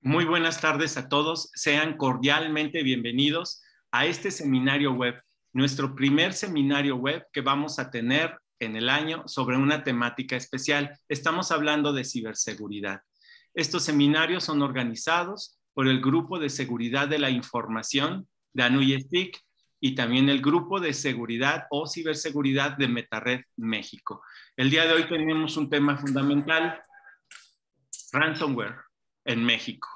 Muy buenas tardes a todos. Sean cordialmente bienvenidos a este seminario web, nuestro primer seminario web que vamos a tener en el año sobre una temática especial. Estamos hablando de ciberseguridad. Estos seminarios son organizados por el Grupo de Seguridad de la Información de ANUYESIC y también el Grupo de Seguridad o Ciberseguridad de MetaRed México. El día de hoy tenemos un tema fundamental: ransomware en México.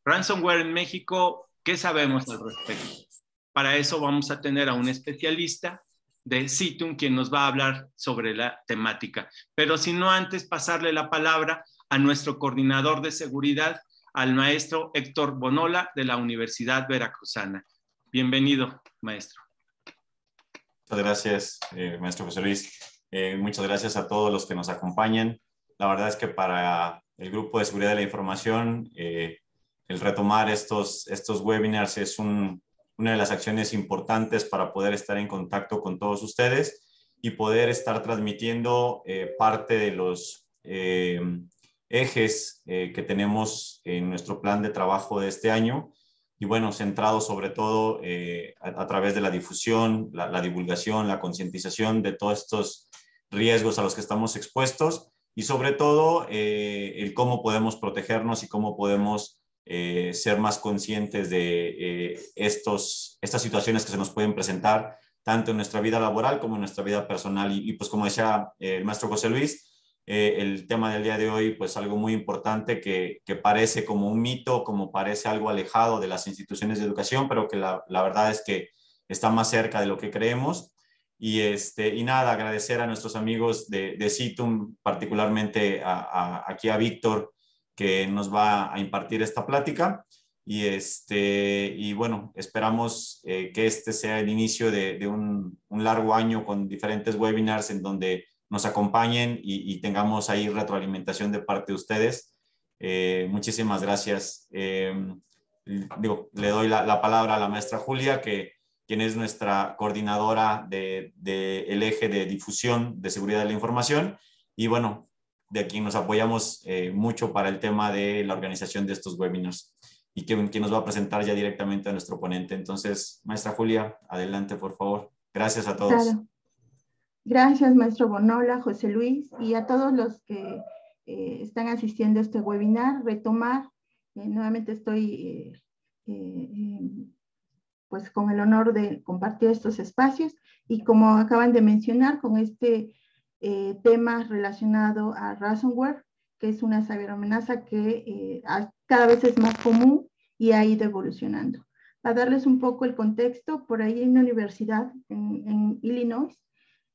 Ransomware en México, ¿qué sabemos al respecto? Para eso vamos a tener a un especialista de Citum quien nos va a hablar sobre la temática. Pero si no, antes pasarle la palabra a nuestro coordinador de seguridad, al maestro Héctor Bonola de la Universidad Veracruzana. Bienvenido, maestro. Muchas gracias, maestro José Luis. Muchas gracias a todos los que nos acompañan. La verdad es que para el Grupo de Seguridad de la Información, el retomar estos webinars es una de las acciones importantes para poder estar en contacto con todos ustedes y poder estar transmitiendo parte de los ejes que tenemos en nuestro plan de trabajo de este año. Y bueno, centrado sobre todo a través de la difusión, la divulgación, la concientización de todos estos riesgos a los que estamos expuestos y sobre todo el cómo podemos protegernos y cómo podemos ser más conscientes de estas situaciones que se nos pueden presentar tanto en nuestra vida laboral como en nuestra vida personal. Y pues como decía el maestro José Luis, el tema del día de hoy, pues algo muy importante que parece como un mito, como parece algo alejado de las instituciones de educación, pero que la verdad es que está más cerca de lo que creemos. Y nada, agradecer a nuestros amigos de Citum, particularmente aquí a Víctor, que nos va a impartir esta plática. Y bueno, esperamos que este sea el inicio de un largo año con diferentes webinars en donde nos acompañen y tengamos ahí retroalimentación de parte de ustedes. Muchísimas gracias. Le doy la palabra a la maestra Julia, quien es nuestra coordinadora del eje de difusión de seguridad de la información. Y bueno, de quien nos apoyamos mucho para el tema de la organización de estos webinars y quien nos va a presentar ya directamente a nuestro ponente. Entonces, maestra Julia, adelante, por favor. Gracias a todos. Claro. Gracias, maestro Bonola, José Luis, y a todos los que están asistiendo a este webinar. Retomar, nuevamente estoy pues con el honor de compartir estos espacios y como acaban de mencionar, con este tema relacionado a ransomware, que es una ciberamenaza que cada vez es más común y ha ido evolucionando. Para darles un poco el contexto, por ahí hay una universidad en Illinois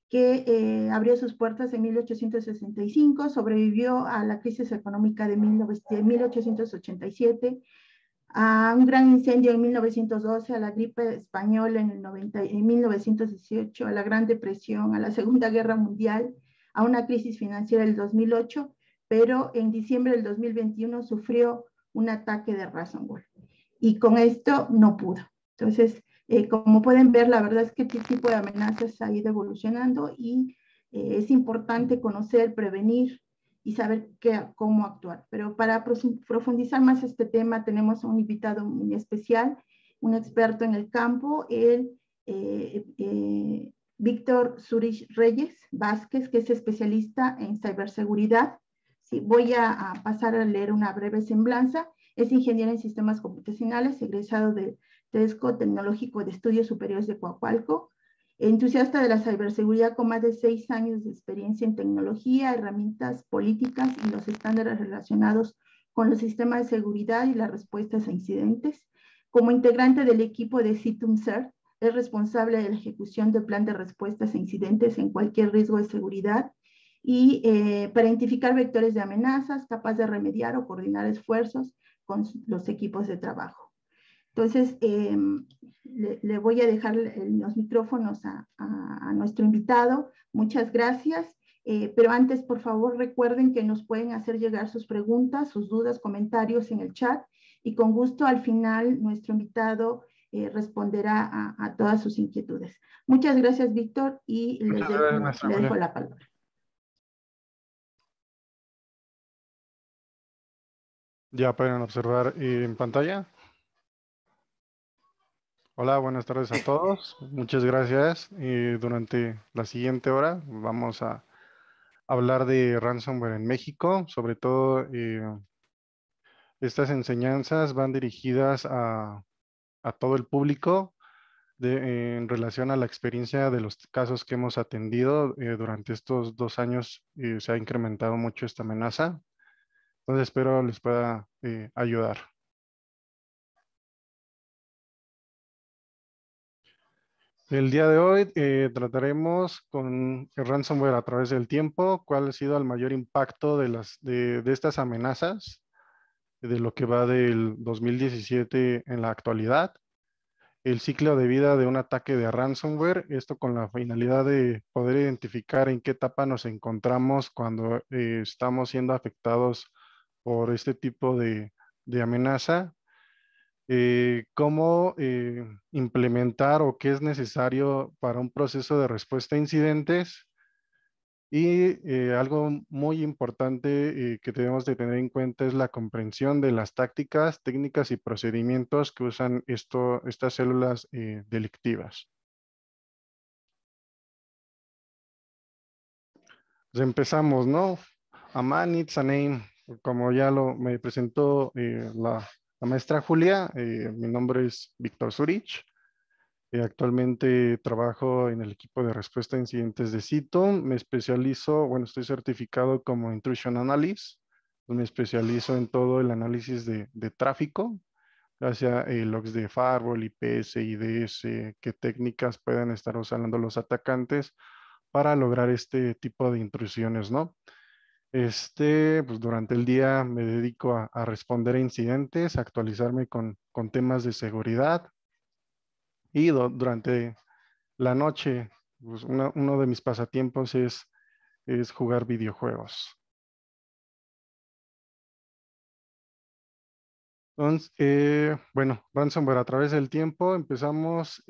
que abrió sus puertas en 1865, sobrevivió a la crisis económica de 1887, a un gran incendio en 1912, a la gripe española en 1918, a la Gran Depresión, a la Segunda Guerra Mundial, a una crisis financiera del 2008, pero en diciembre del 2021 sufrió un ataque de ransomware. Y con esto no pudo. Entonces, como pueden ver, la verdad es que este tipo de amenazas ha ido evolucionando y es importante conocer, prevenir y saber cómo actuar. Pero para profundizar más este tema, tenemos un invitado muy especial, un experto en el campo, Víctor Zurich Reyes Vázquez, que es especialista en ciberseguridad. Sí, voy a pasar a leer una breve semblanza. Es ingeniero en sistemas computacionales, egresado de TESCO Tecnológico de Estudios Superiores de Coacalco, entusiasta de la ciberseguridad con más de 6 años de experiencia en tecnología, herramientas políticas y los estándares relacionados con los sistemas de seguridad y las respuestas a incidentes. Como integrante del equipo de Citum CERT, es responsable de la ejecución del plan de respuestas a incidentes en cualquier riesgo de seguridad y para identificar vectores de amenazas, capaz de remediar o coordinar esfuerzos con los equipos de trabajo. Entonces, le voy a dejar los micrófonos a nuestro invitado. Muchas gracias. Pero antes, por favor, recuerden que nos pueden hacer llegar sus preguntas, sus dudas, comentarios en el chat. Y con gusto, al final, nuestro invitado responderá a todas sus inquietudes. Muchas gracias, Víctor, y le dejo la palabra. Ya pueden observar en pantalla. Hola, buenas tardes a todos. Muchas gracias. Durante la siguiente hora vamos a hablar de ransomware en México. Sobre todo, estas enseñanzas van dirigidas a todo el público en relación a la experiencia de los casos que hemos atendido. Durante estos 2 años se ha incrementado mucho esta amenaza. Entonces espero les pueda ayudar. El día de hoy trataremos con el ransomware a través del tiempo, cuál ha sido el mayor impacto de estas amenazas, de lo que va del 2017 en la actualidad, el ciclo de vida de un ataque de ransomware, esto con la finalidad de poder identificar en qué etapa nos encontramos cuando estamos siendo afectados por este tipo de amenaza, cómo implementar o qué es necesario para un proceso de respuesta a incidentes y algo muy importante que debemos de tener en cuenta es la comprensión de las tácticas, técnicas y procedimientos que usan estas células delictivas. Pues empezamos, ¿no? A man needs a name. Como ya me presentó la maestra Julia, mi nombre es Víctor Zurich. Actualmente trabajo en el equipo de respuesta a incidentes de CITO. Me especializo, bueno, estoy certificado como Intrusion Analyst. Me especializo en todo el análisis de tráfico, ya sea logs de firewall, IPS, IDS, qué técnicas pueden estar usando los atacantes para lograr este tipo de intrusiones, ¿no? Pues durante el día me dedico a responder a incidentes, a actualizarme con temas de seguridad y durante la noche, pues, uno de mis pasatiempos es jugar videojuegos. Entonces, bueno, ransomware a través del tiempo. Empezamos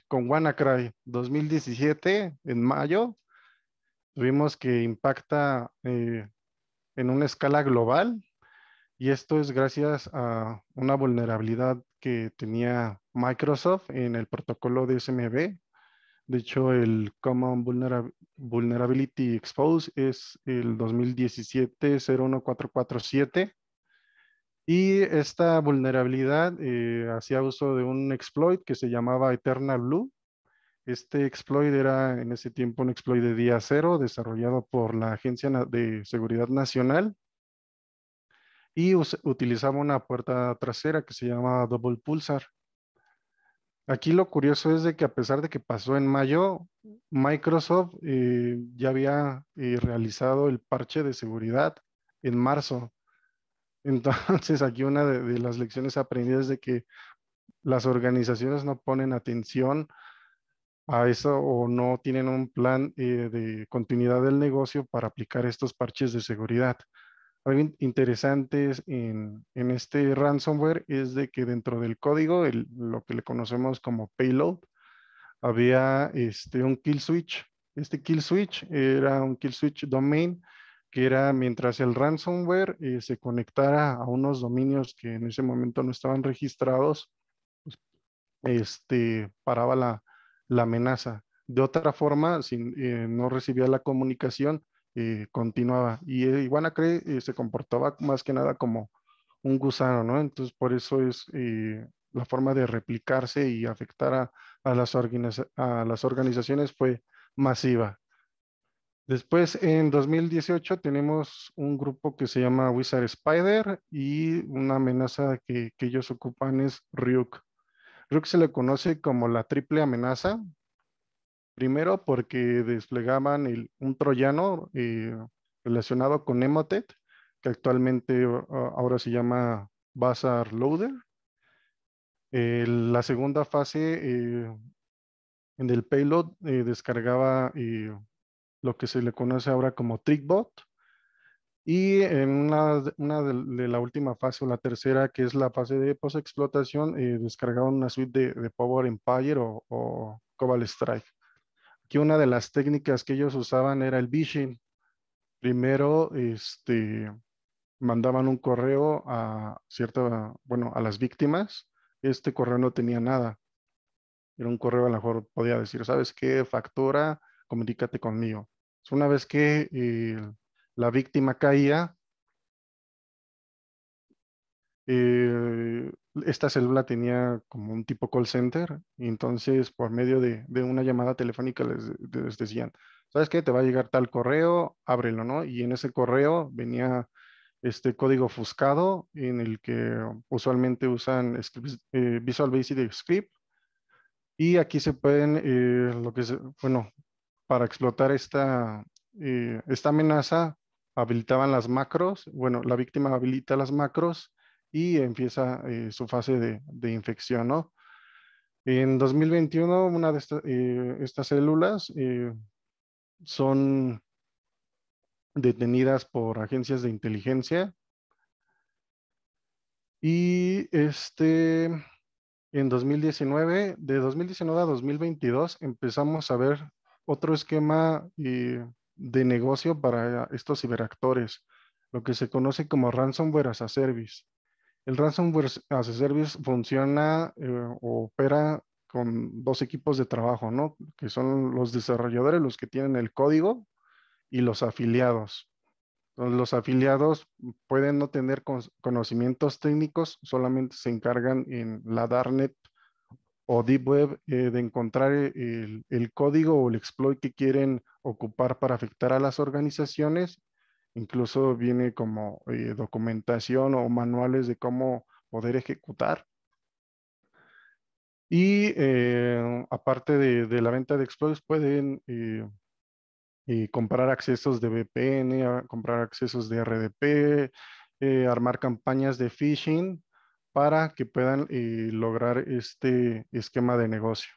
con WannaCry 2017, en mayo. Tuvimos que impacta en una escala global y esto es gracias a una vulnerabilidad que tenía Microsoft en el protocolo de SMB. De hecho, el Common Vulnerability Expose es el 2017-01447 y esta vulnerabilidad hacía uso de un exploit que se llamaba Eternal Blue. Este exploit era en ese tiempo un exploit de día cero desarrollado por la Agencia de Seguridad Nacional y utilizaba una puerta trasera que se llama Double Pulsar. Aquí lo curioso es de que a pesar de que pasó en mayo, Microsoft ya había realizado el parche de seguridad en marzo. Entonces aquí una de las lecciones aprendidas es de que las organizaciones no ponen atención a eso o no tienen un plan de continuidad del negocio para aplicar estos parches de seguridad. Algo interesante en este ransomware es de que dentro del código, lo que le conocemos como payload, había un kill switch. Este kill switch era un kill switch domain que era mientras el ransomware se conectara a unos dominios que en ese momento no estaban registrados, pues, paraba la amenaza. De otra forma, si no recibía la comunicación, continuaba. Y WannaCry se comportaba más que nada como un gusano, ¿no? Entonces, por eso es la forma de replicarse y afectar a las organizaciones fue masiva. Después, en 2018, tenemos un grupo que se llama Wizard Spider y una amenaza que ellos ocupan es Ryuk. Ryuk se le conoce como la triple amenaza. Primero, porque desplegaban un troyano relacionado con Emotet, que actualmente ahora se llama Bazaar Loader. La segunda fase en el payload descargaba lo que se le conoce ahora como TrickBot. Y en una de la última fase o la tercera, que es la fase de post-explotación, descargaban una suite de Power Empire o Cobalt Strike. Aquí una de las técnicas que ellos usaban era el phishing. Primero, mandaban un correo a a las víctimas. Este correo no tenía nada. Era un correo, a lo mejor podía decir, ¿sabes qué? Factura, comunícate conmigo. Una vez que la víctima caía, esta célula tenía como un tipo call center, y entonces por medio de una llamada telefónica les decían, ¿sabes qué? Te va a llegar tal correo, ábrelo, ¿no? Y en ese correo venía este código ofuscado en el que usualmente usan Visual Basic Script, y aquí se pueden, para explotar esta amenaza, habilitaban las macros. Bueno, la víctima habilita las macros y empieza su fase de infección, ¿no? En 2021, una de estas células son detenidas por agencias de inteligencia, y en 2019, de 2019 a 2022, empezamos a ver otro esquema de negocio para estos ciberactores, lo que se conoce como Ransomware as a Service. El Ransomware as a Service funciona o opera con dos equipos de trabajo, ¿no? Que son los desarrolladores, los que tienen el código, y los afiliados. Entonces, los afiliados pueden no tener conocimientos técnicos, solamente se encargan en la Darknet o Deep Web de encontrar el código o el exploit que quieren ocupar para afectar a las organizaciones. Incluso viene como documentación o manuales de cómo poder ejecutar. Y aparte de la venta de exploits, pueden comprar accesos de VPN, comprar accesos de RDP, armar campañas de phishing para que puedan lograr este esquema de negocio.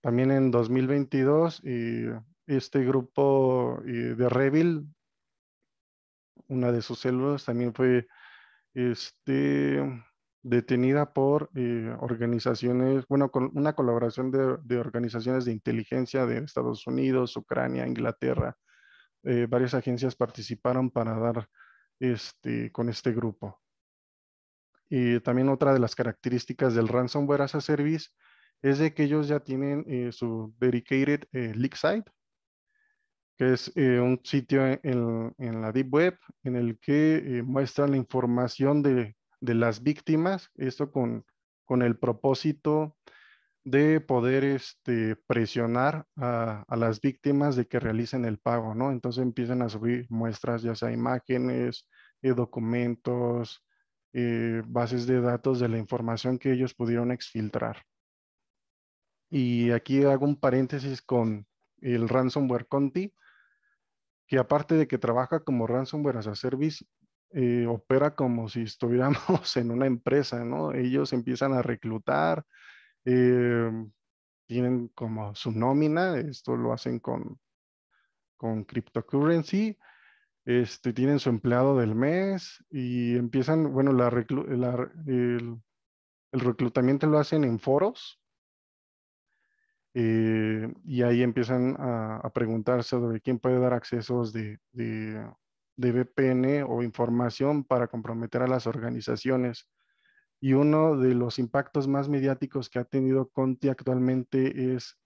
También en 2022, este grupo de Revil, una de sus células, también fue detenida por organizaciones, bueno, con una colaboración de organizaciones de inteligencia de Estados Unidos, Ucrania, Inglaterra. Varias agencias participaron para dar con este grupo. Y también otra de las características del Ransomware as a Service es de que ellos ya tienen su dedicated leak site, que es un sitio en la Deep Web en el que muestra la información de las víctimas, esto con el propósito de poder presionar a las víctimas de que realicen el pago, ¿no? Entonces empiezan a subir muestras, ya sea imágenes, documentos, bases de datos de la información que ellos pudieron exfiltrar. Y aquí hago un paréntesis con el ransomware Conti, que aparte de que trabaja como ransomware as a service, opera como si estuviéramos en una empresa, ¿no? Ellos empiezan a reclutar, eh, tienen como su nómina, esto lo hacen con cryptocurrency, tienen su empleado del mes y empiezan, bueno, el reclutamiento lo hacen en foros, y ahí empiezan a preguntarse sobre quién puede dar accesos de VPN o información para comprometer a las organizaciones. Y uno de los impactos más mediáticos que ha tenido Conti actualmente es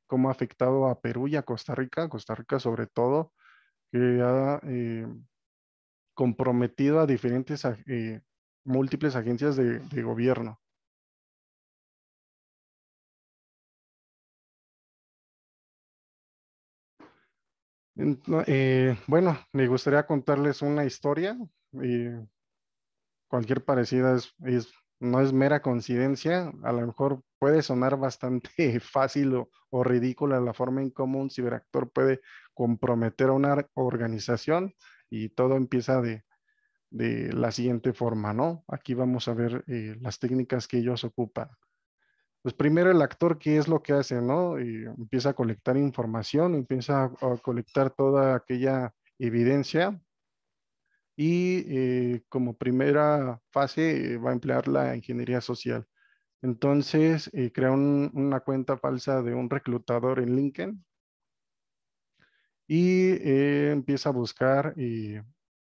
cómo ha afectado a Perú y a Costa Rica sobre todo, que ha comprometido a diferentes múltiples agencias de gobierno. Bueno, me gustaría contarles una historia. Cualquier parecida no es mera coincidencia. A lo mejor puede sonar bastante fácil o ridícula la forma en cómo un ciberactor puede comprometer a una organización, y todo empieza de la siguiente forma, ¿no? Aquí vamos a ver las técnicas que ellos ocupan. Pues primero el actor, ¿qué es lo que hace, no? Empieza a colectar información, empieza a colectar toda aquella evidencia, y como primera fase va a emplear la ingeniería social. Entonces, crea una cuenta falsa de un reclutador en LinkedIn y empieza a buscar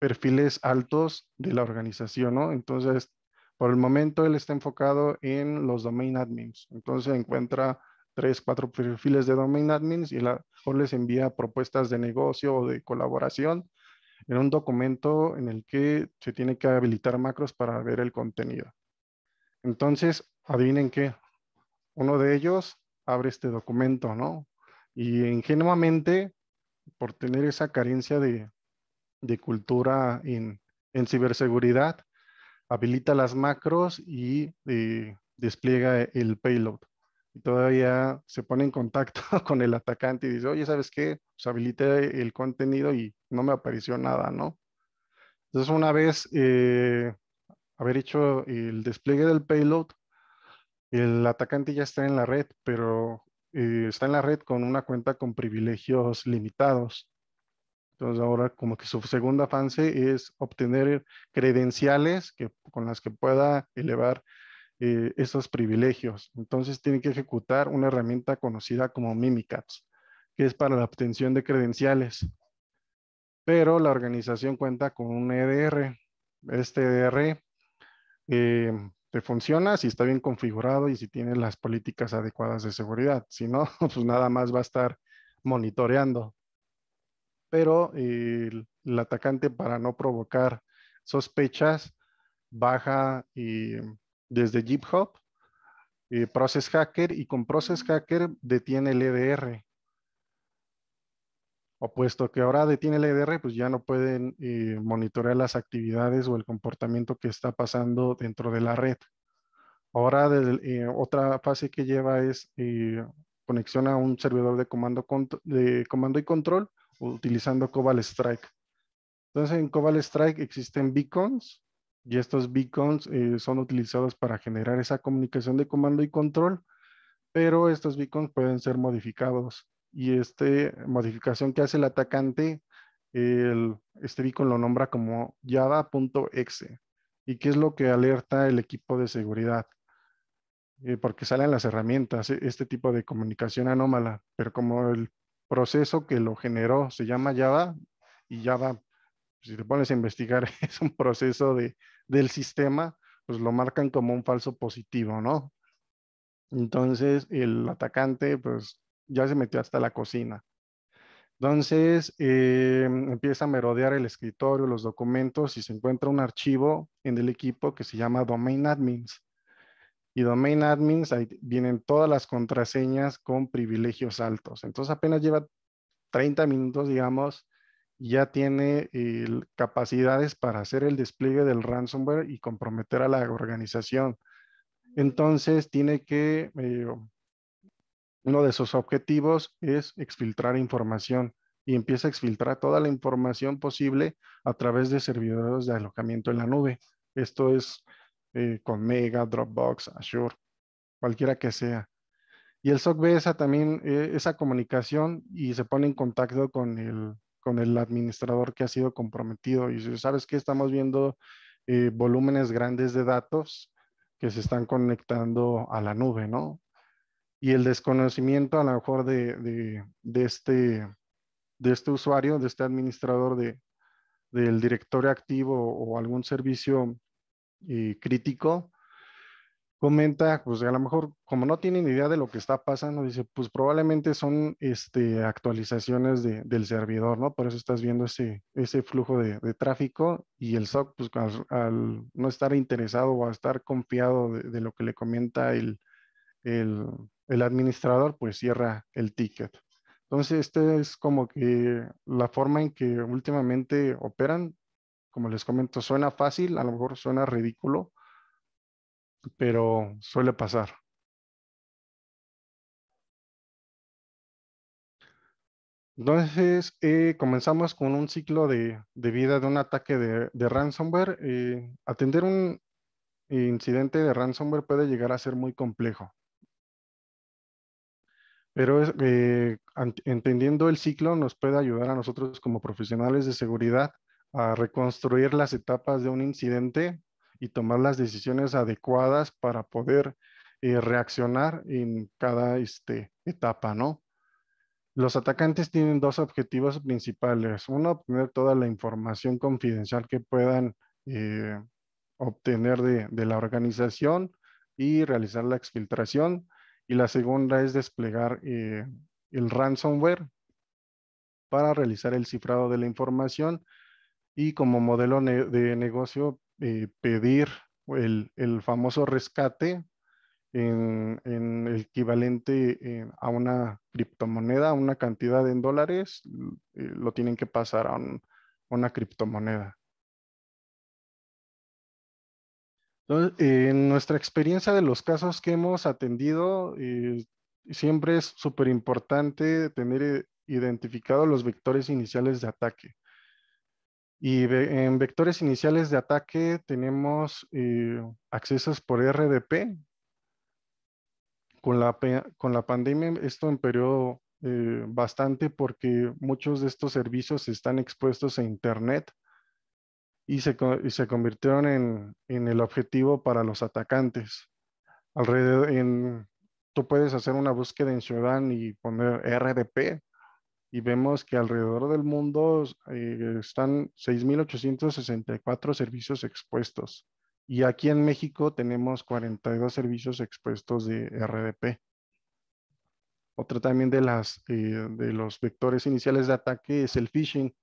perfiles altos de la organización, ¿no? Entonces, por el momento él está enfocado en los domain admins. Entonces encuentra 3, 4 perfiles de domain admins y o les envía propuestas de negocio o de colaboración en un documento en el que se tiene que habilitar macros para ver el contenido. Entonces, adivinen qué, uno de ellos abre este documento, ¿no? Y ingenuamente, por tener esa carencia de cultura en ciberseguridad, habilita las macros y despliega el payload. Y todavía se pone en contacto con el atacante y dice, oye, ¿sabes qué? Pues habilité el contenido y no me apareció nada, ¿no? Entonces, una vez haber hecho el despliegue del payload, el atacante ya está en la red, pero está en la red con una cuenta con privilegios limitados. Entonces ahora como que su segunda fase es obtener credenciales con las que pueda elevar esos privilegios. Entonces tiene que ejecutar una herramienta conocida como Mimikatz, que es para la obtención de credenciales. Pero la organización cuenta con un EDR. Este EDR te funciona si está bien configurado y si tiene las políticas adecuadas de seguridad. Si no, pues nada más va a estar monitoreando. Pero el atacante, para no provocar sospechas, baja desde GitHub Process Hacker, y con Process Hacker detiene el EDR. O puesto que ahora detiene el EDR, pues ya no pueden monitorear las actividades o el comportamiento que está pasando dentro de la red. Ahora otra fase que lleva es conexión a un servidor de comando y control utilizando Cobalt Strike. Entonces en Cobalt Strike existen beacons y estos beacons son utilizados para generar esa comunicación de comando y control, pero estos beacons pueden ser modificados y esta modificación que hace el atacante, este beacon lo nombra como java.exe. ¿Y qué es lo que alerta el equipo de seguridad? Porque salen las herramientas, este tipo de comunicación anómala, pero como el proceso que lo generó se llama Java, y Java, si te pones a investigar, es un proceso del sistema, pues lo marcan como un falso positivo, ¿no? Entonces el atacante pues ya se metió hasta la cocina. Entonces empieza a merodear el escritorio, los documentos, y se encuentra un archivo en el equipo que se llama Domain Admins. Y Domain Admins, ahí vienen todas las contraseñas con privilegios altos. Entonces apenas lleva 30 minutos, digamos, y ya tiene capacidades para hacer el despliegue del ransomware y comprometer a la organización. Entonces tiene que uno de sus objetivos es exfiltrar información, y empieza a exfiltrar toda la información posible a través de servidores de alojamiento en la nube. Esto es con Mega, Dropbox, Azure, cualquiera que sea. Y el SOC ve también esa comunicación y se pone en contacto con el administrador que ha sido comprometido. Y dice, ¿sabes qué? Estamos viendo volúmenes grandes de datos que se están conectando a la nube, ¿no? Y el desconocimiento a lo mejor de este usuario, de este administrador del directorio activo o algún servicio crítico, comenta, pues a lo mejor como no tienen idea de lo que está pasando, dice, pues probablemente son actualizaciones del servidor, ¿no? Por eso estás viendo ese flujo de tráfico, y el SOC, pues al no estar interesado o a estar confiado de lo que le comenta el, el administrador, pues cierra el ticket. Entonces, este es como que la forma en que últimamente operan. Como les comento, suena fácil, a lo mejor suena ridículo, pero suele pasar. Entonces, comenzamos con un ciclo de vida de un ataque de ransomware. Atender un incidente de ransomware puede llegar a ser muy complejo, pero entendiendo el ciclo nos puede ayudar a nosotros como profesionales de seguridad a reconstruir las etapas de un incidente y tomar las decisiones adecuadas para poder reaccionar en cada etapa, ¿no? Los atacantes tienen dos objetivos principales. Uno, obtener toda la información confidencial que puedan eh, obtener de la organización y realizar la exfiltración. Y la segunda es desplegar el ransomware para realizar el cifrado de la información y como modelo de negocio pedir el famoso rescate en el equivalente a una criptomoneda, una cantidad en dólares, lo tienen que pasar a una criptomoneda. Entonces, en nuestra experiencia de los casos que hemos atendido, siempre es súper importante tener identificados los vectores iniciales de ataque. Y en vectores iniciales de ataque tenemos accesos por RDP. Con la pandemia esto empeoró bastante porque muchos de estos servicios están expuestos a Internet y se convirtieron en el objetivo para los atacantes. Tú puedes hacer una búsqueda en Shodan y poner RDP y vemos que alrededor del mundo están 6.864 servicios expuestos. Y aquí en México tenemos 42 servicios expuestos de RDP. Otro también de los vectores iniciales de ataque es el phishing.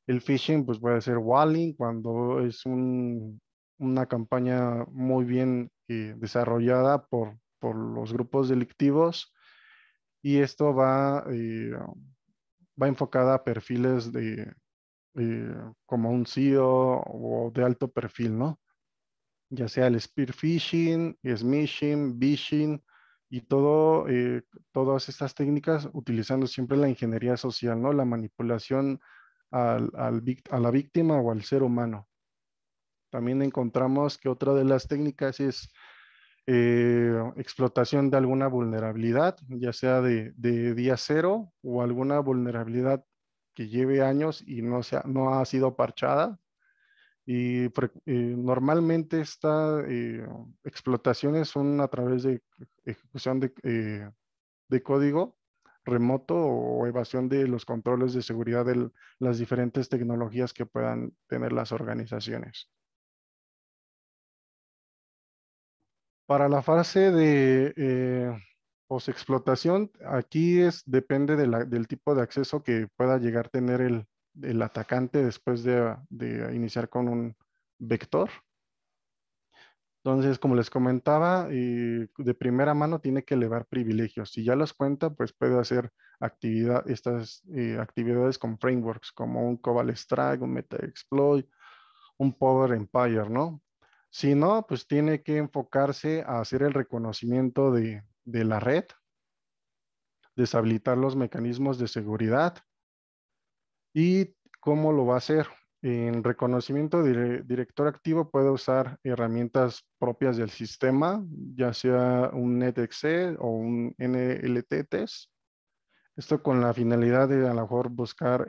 El phishing pues puede ser walling cuando es una campaña muy bien desarrollada por los grupos delictivos y esto va enfocada a perfiles como un CEO o de alto perfil, ¿no? Ya sea el spear phishing, smishing, vishing y todas estas técnicas utilizando siempre la ingeniería social, ¿no? La manipulación a la víctima o al ser humano. También encontramos que otra de las técnicas es explotación de alguna vulnerabilidad, ya sea de día cero o alguna vulnerabilidad que lleve años y no ha sido parchada. Y normalmente esta explotaciones son a través de ejecución de código remoto o evasión de los controles de seguridad de las diferentes tecnologías que puedan tener las organizaciones. Para la fase de postexplotación, aquí depende del tipo de acceso que pueda llegar a tener el atacante después de iniciar con un vector. Entonces, como les comentaba, de primera mano tiene que elevar privilegios. Si ya los cuenta, pues puede hacer estas actividades con frameworks como un Cobalt Strike, un Metaexploit, un Power Empire, ¿no? Si no, pues tiene que enfocarse a hacer el reconocimiento de la red, deshabilitar los mecanismos de seguridad. ¿Y cómo lo va a hacer? En reconocimiento director activo puede usar herramientas propias del sistema, ya sea un NetExe o un NLT test. Esto con la finalidad de a lo mejor buscar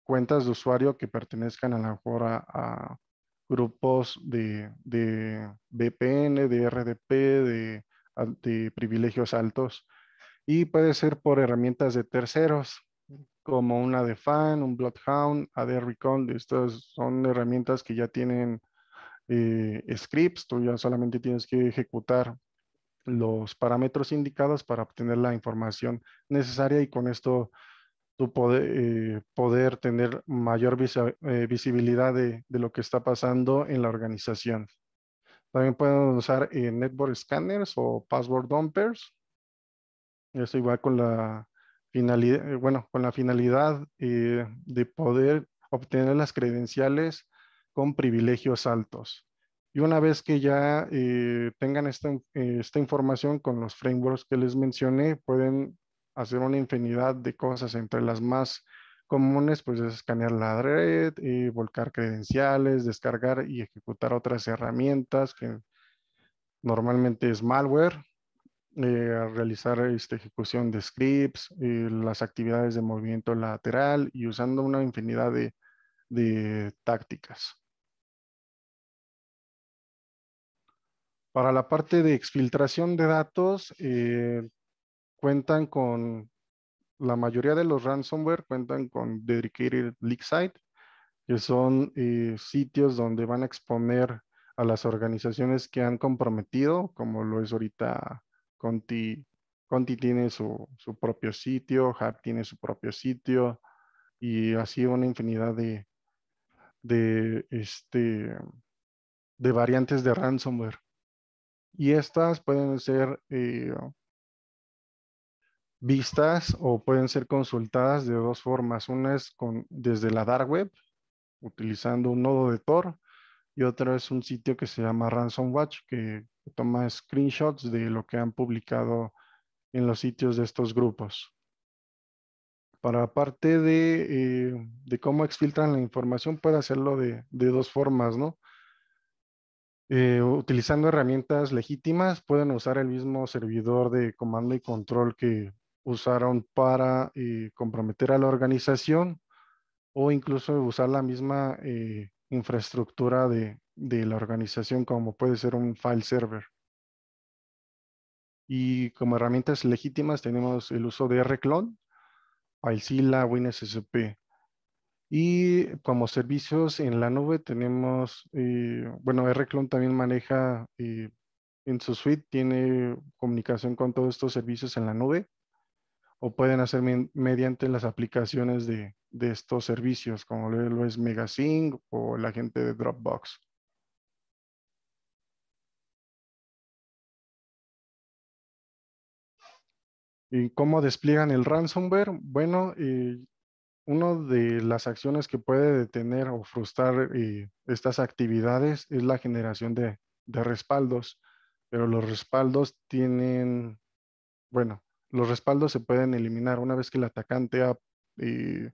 cuentas de usuario que pertenezcan a lo mejor a grupos de VPN, de RDP, de privilegios altos. Y puede ser por herramientas de terceros como una Define, un Bloodhound, AD Recon. Estas son herramientas que ya tienen scripts, tú ya solamente tienes que ejecutar los parámetros indicados para obtener la información necesaria y con esto tú poder tener mayor visibilidad de lo que está pasando en la organización. También pueden usar network scanners o password dumpers. Esto igual con la finalidad, con la finalidad de poder obtener las credenciales con privilegios altos. Y una vez que ya tengan esta información con los frameworks que les mencioné, pueden hacer una infinidad de cosas. Entre las más comunes, pues es escanear la red, volcar credenciales, descargar y ejecutar otras herramientas que normalmente es malware, realizar ejecución de scripts, las actividades de movimiento lateral y usando una infinidad de tácticas. Para la parte de exfiltración de datos, cuentan con la mayoría de los ransomware cuentan con Dedicated Leak Site, que son sitios donde van a exponer a las organizaciones que han comprometido, como lo es ahorita Conti. Conti tiene su propio sitio, Hack tiene su propio sitio, y así una infinidad de, este, de variantes de ransomware. Y estas pueden ser vistas o pueden ser consultadas de dos formas. Una es desde la dark web, utilizando un nodo de Tor, y otra es un sitio que se llama Ransom Watch, que toma screenshots de lo que han publicado en los sitios de estos grupos. Para parte de cómo exfiltran la información, puede hacerlo de dos formas, ¿no? Utilizando herramientas legítimas, pueden usar el mismo servidor de comando y control que usaron para comprometer a la organización, o incluso usar la misma infraestructura de la organización, como puede ser un file server. Y como herramientas legítimas tenemos el uso de Rclone, FileZilla, WinSCP. Y como servicios en la nube tenemos, bueno, Rclone también maneja en su suite, tiene comunicación con todos estos servicios en la nube, o pueden hacer mediante las aplicaciones de estos servicios, como lo es Megasync o la gente de Dropbox. ¿Y cómo despliegan el ransomware? Bueno, una de las acciones que puede detener o frustrar estas actividades es la generación de respaldos, pero los respaldos tienen, bueno, los respaldos se pueden eliminar una vez que el atacante ha eh,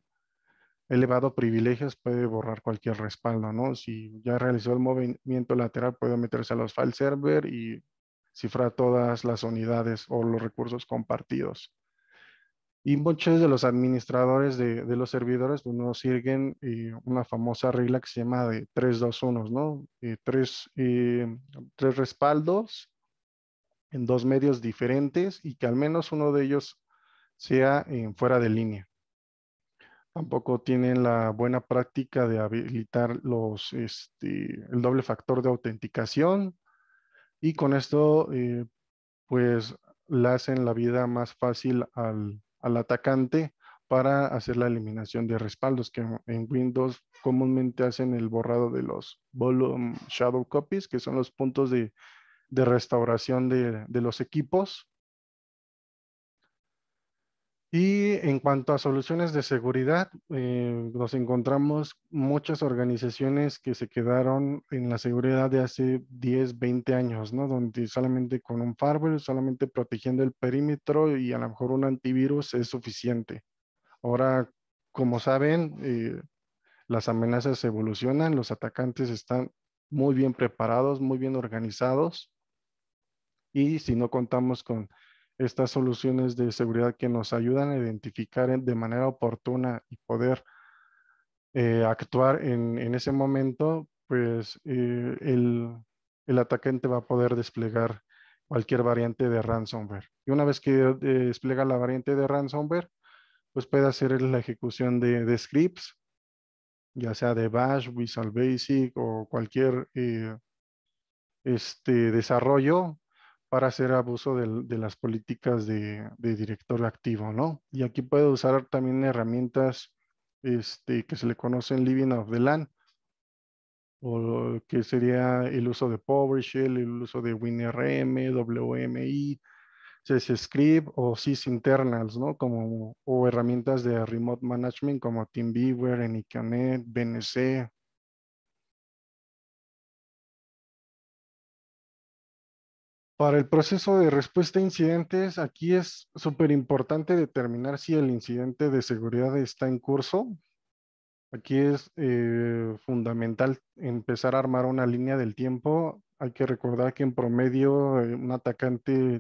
elevado privilegios, puede borrar cualquier respaldo, ¿no? Si ya realizó el movimiento lateral, puede meterse a los file server y cifrar todas las unidades o los recursos compartidos. Y muchos de los administradores de los servidores pues, no siguen una famosa regla que se llama de 3-2-1, ¿no? Tres respaldos en dos medios diferentes y que al menos uno de ellos sea fuera de línea. Tampoco tienen la buena práctica de habilitar el doble factor de autenticación, y con esto pues le hacen la vida más fácil al atacante para hacer la eliminación de respaldos, que en Windows comúnmente hacen el borrado de los volume shadow copies, que son los puntos de restauración de los equipos. Y en cuanto a soluciones de seguridad, nos encontramos muchas organizaciones que se quedaron en la seguridad de hace 10, 20 años, ¿no? Donde solamente con un firewall, solamente protegiendo el perímetro y a lo mejor un antivirus es suficiente. Ahora, como saben, las amenazas evolucionan, los atacantes están muy bien preparados, muy bien organizados, y si no contamos con estas soluciones de seguridad que nos ayudan a identificar de manera oportuna y poder actuar en ese momento, pues el atacante va a poder desplegar cualquier variante de ransomware. Y una vez que despliega la variante de ransomware, pues puede hacer la ejecución de scripts, ya sea de Bash, Visual Basic o cualquier desarrollo para hacer abuso de las políticas de directorio activo, ¿no? Y aquí puede usar también herramientas que se le conocen Living of the LAN, o que sería el uso de PowerShell, el uso de WinRM, WMI, CSScript o sysinternals, ¿no? O herramientas de remote management como TeamViewer, Anyconet, BNC. Para el proceso de respuesta a incidentes, aquí es súper importante determinar si el incidente de seguridad está en curso. Aquí es fundamental empezar a armar una línea del tiempo. Hay que recordar que en promedio un atacante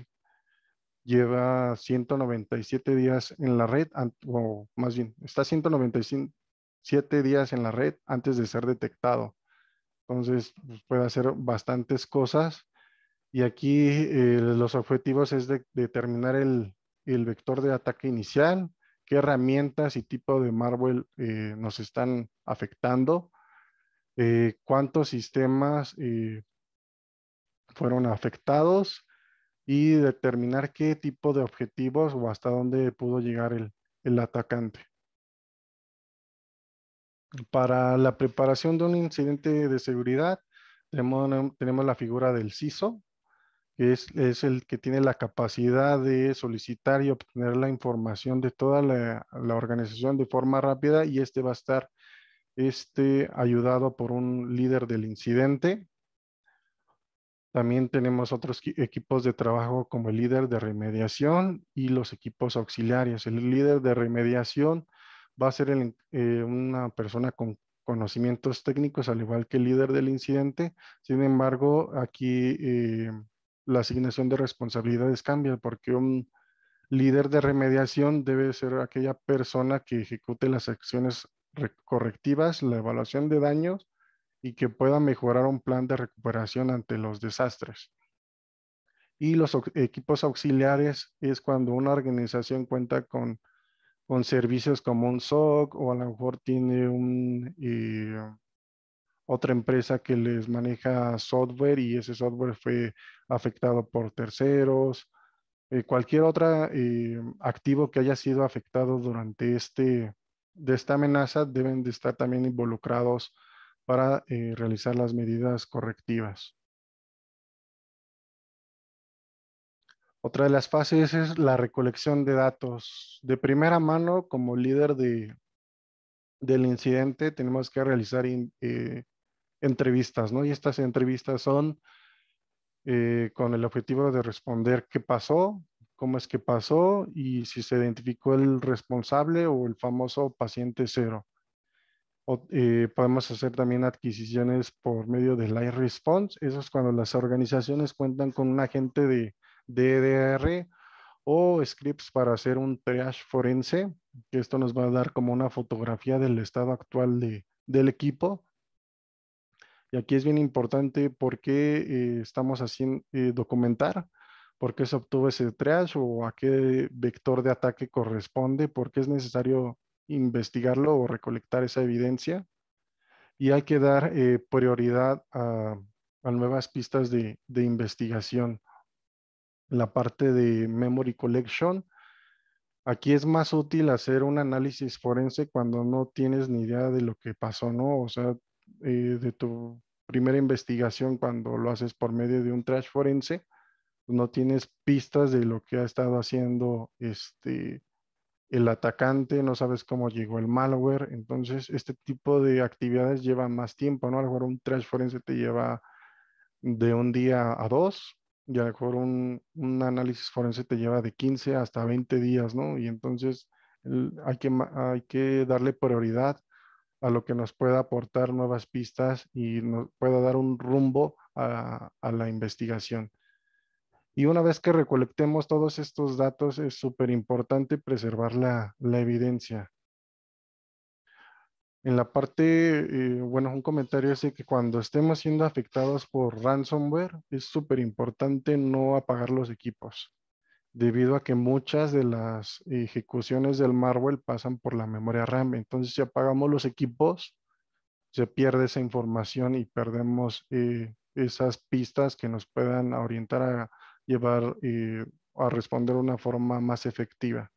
lleva 197 días en la red, o más bien, está 197 días en la red antes de ser detectado. Entonces, pues, puede hacer bastantes cosas. Y aquí los objetivos es determinar el vector de ataque inicial, qué herramientas y tipo de malware nos están afectando, cuántos sistemas fueron afectados y determinar qué tipo de objetivos o hasta dónde pudo llegar el atacante. Para la preparación de un incidente de seguridad, tenemos la figura del CISO, que es el que tiene la capacidad de solicitar y obtener la información de toda la organización de forma rápida, y este va a estar ayudado por un líder del incidente. También tenemos otros equipos de trabajo como el líder de remediación y los equipos auxiliares. El líder de remediación va a ser una persona con conocimientos técnicos, al igual que el líder del incidente. Sin embargo, aquí la asignación de responsabilidades cambia, porque un líder de remediación debe ser aquella persona que ejecute las acciones correctivas, la evaluación de daños y que pueda mejorar un plan de recuperación ante los desastres. Y los equipos auxiliares es cuando una organización cuenta con servicios como un SOC, o a lo mejor tiene otra empresa que les maneja software y ese software fue afectado por terceros. Cualquier otro activo que haya sido afectado durante de esta amenaza deben de estar también involucrados para realizar las medidas correctivas. Otra de las fases es la recolección de datos. De primera mano, como líder del incidente, tenemos que realizar entrevistas, ¿no? Y estas entrevistas son con el objetivo de responder qué pasó, cómo es que pasó y si se identificó el responsable o el famoso paciente cero. Podemos hacer también adquisiciones por medio del live response. Eso es cuando las organizaciones cuentan con un agente de EDR o scripts para hacer un triage forense, que esto nos va a dar como una fotografía del estado actual del equipo. Y aquí es bien importante por qué estamos haciendo documentar, por qué se obtuvo ese triage o a qué vector de ataque corresponde, por qué es necesario investigarlo o recolectar esa evidencia. Y hay que dar prioridad a nuevas pistas de investigación. La parte de memory collection, aquí es más útil hacer un análisis forense cuando no tienes ni idea de lo que pasó, ¿no? O sea, de tu primera investigación, cuando lo haces por medio de un trash forense, no tienes pistas de lo que ha estado haciendo el atacante, no sabes cómo llegó el malware. Entonces este tipo de actividades lleva más tiempo, ¿no? A lo mejor un trash forense te lleva de un día a dos, y a lo mejor un análisis forense te lleva de 15 hasta 20 días, ¿no? Y entonces hay que darle prioridad a lo que nos pueda aportar nuevas pistas y nos pueda dar un rumbo a la investigación. Y una vez que recolectemos todos estos datos, es súper importante preservar la evidencia. En la parte, bueno, un comentario es de que cuando estemos siendo afectados por ransomware, es súper importante no apagar los equipos, debido a que muchas de las ejecuciones del malware pasan por la memoria RAM. Entonces, si apagamos los equipos, se pierde esa información y perdemos esas pistas que nos puedan orientar a llevar a responder de una forma más efectiva.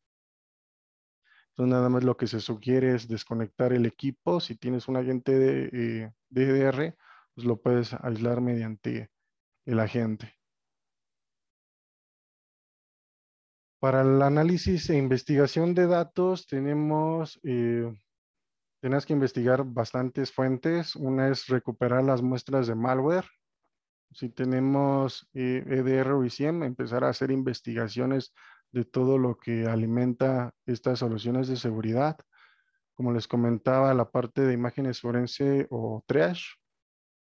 Entonces, nada más lo que se sugiere es desconectar el equipo. Si tienes un agente de DDR, pues lo puedes aislar mediante el agente. Para el análisis e investigación de datos tenemos que investigar bastantes fuentes. Una es recuperar las muestras de malware. Si tenemos EDR o ICM, empezar a hacer investigaciones de todo lo que alimenta estas soluciones de seguridad. Como les comentaba, la parte de imágenes forense o triage,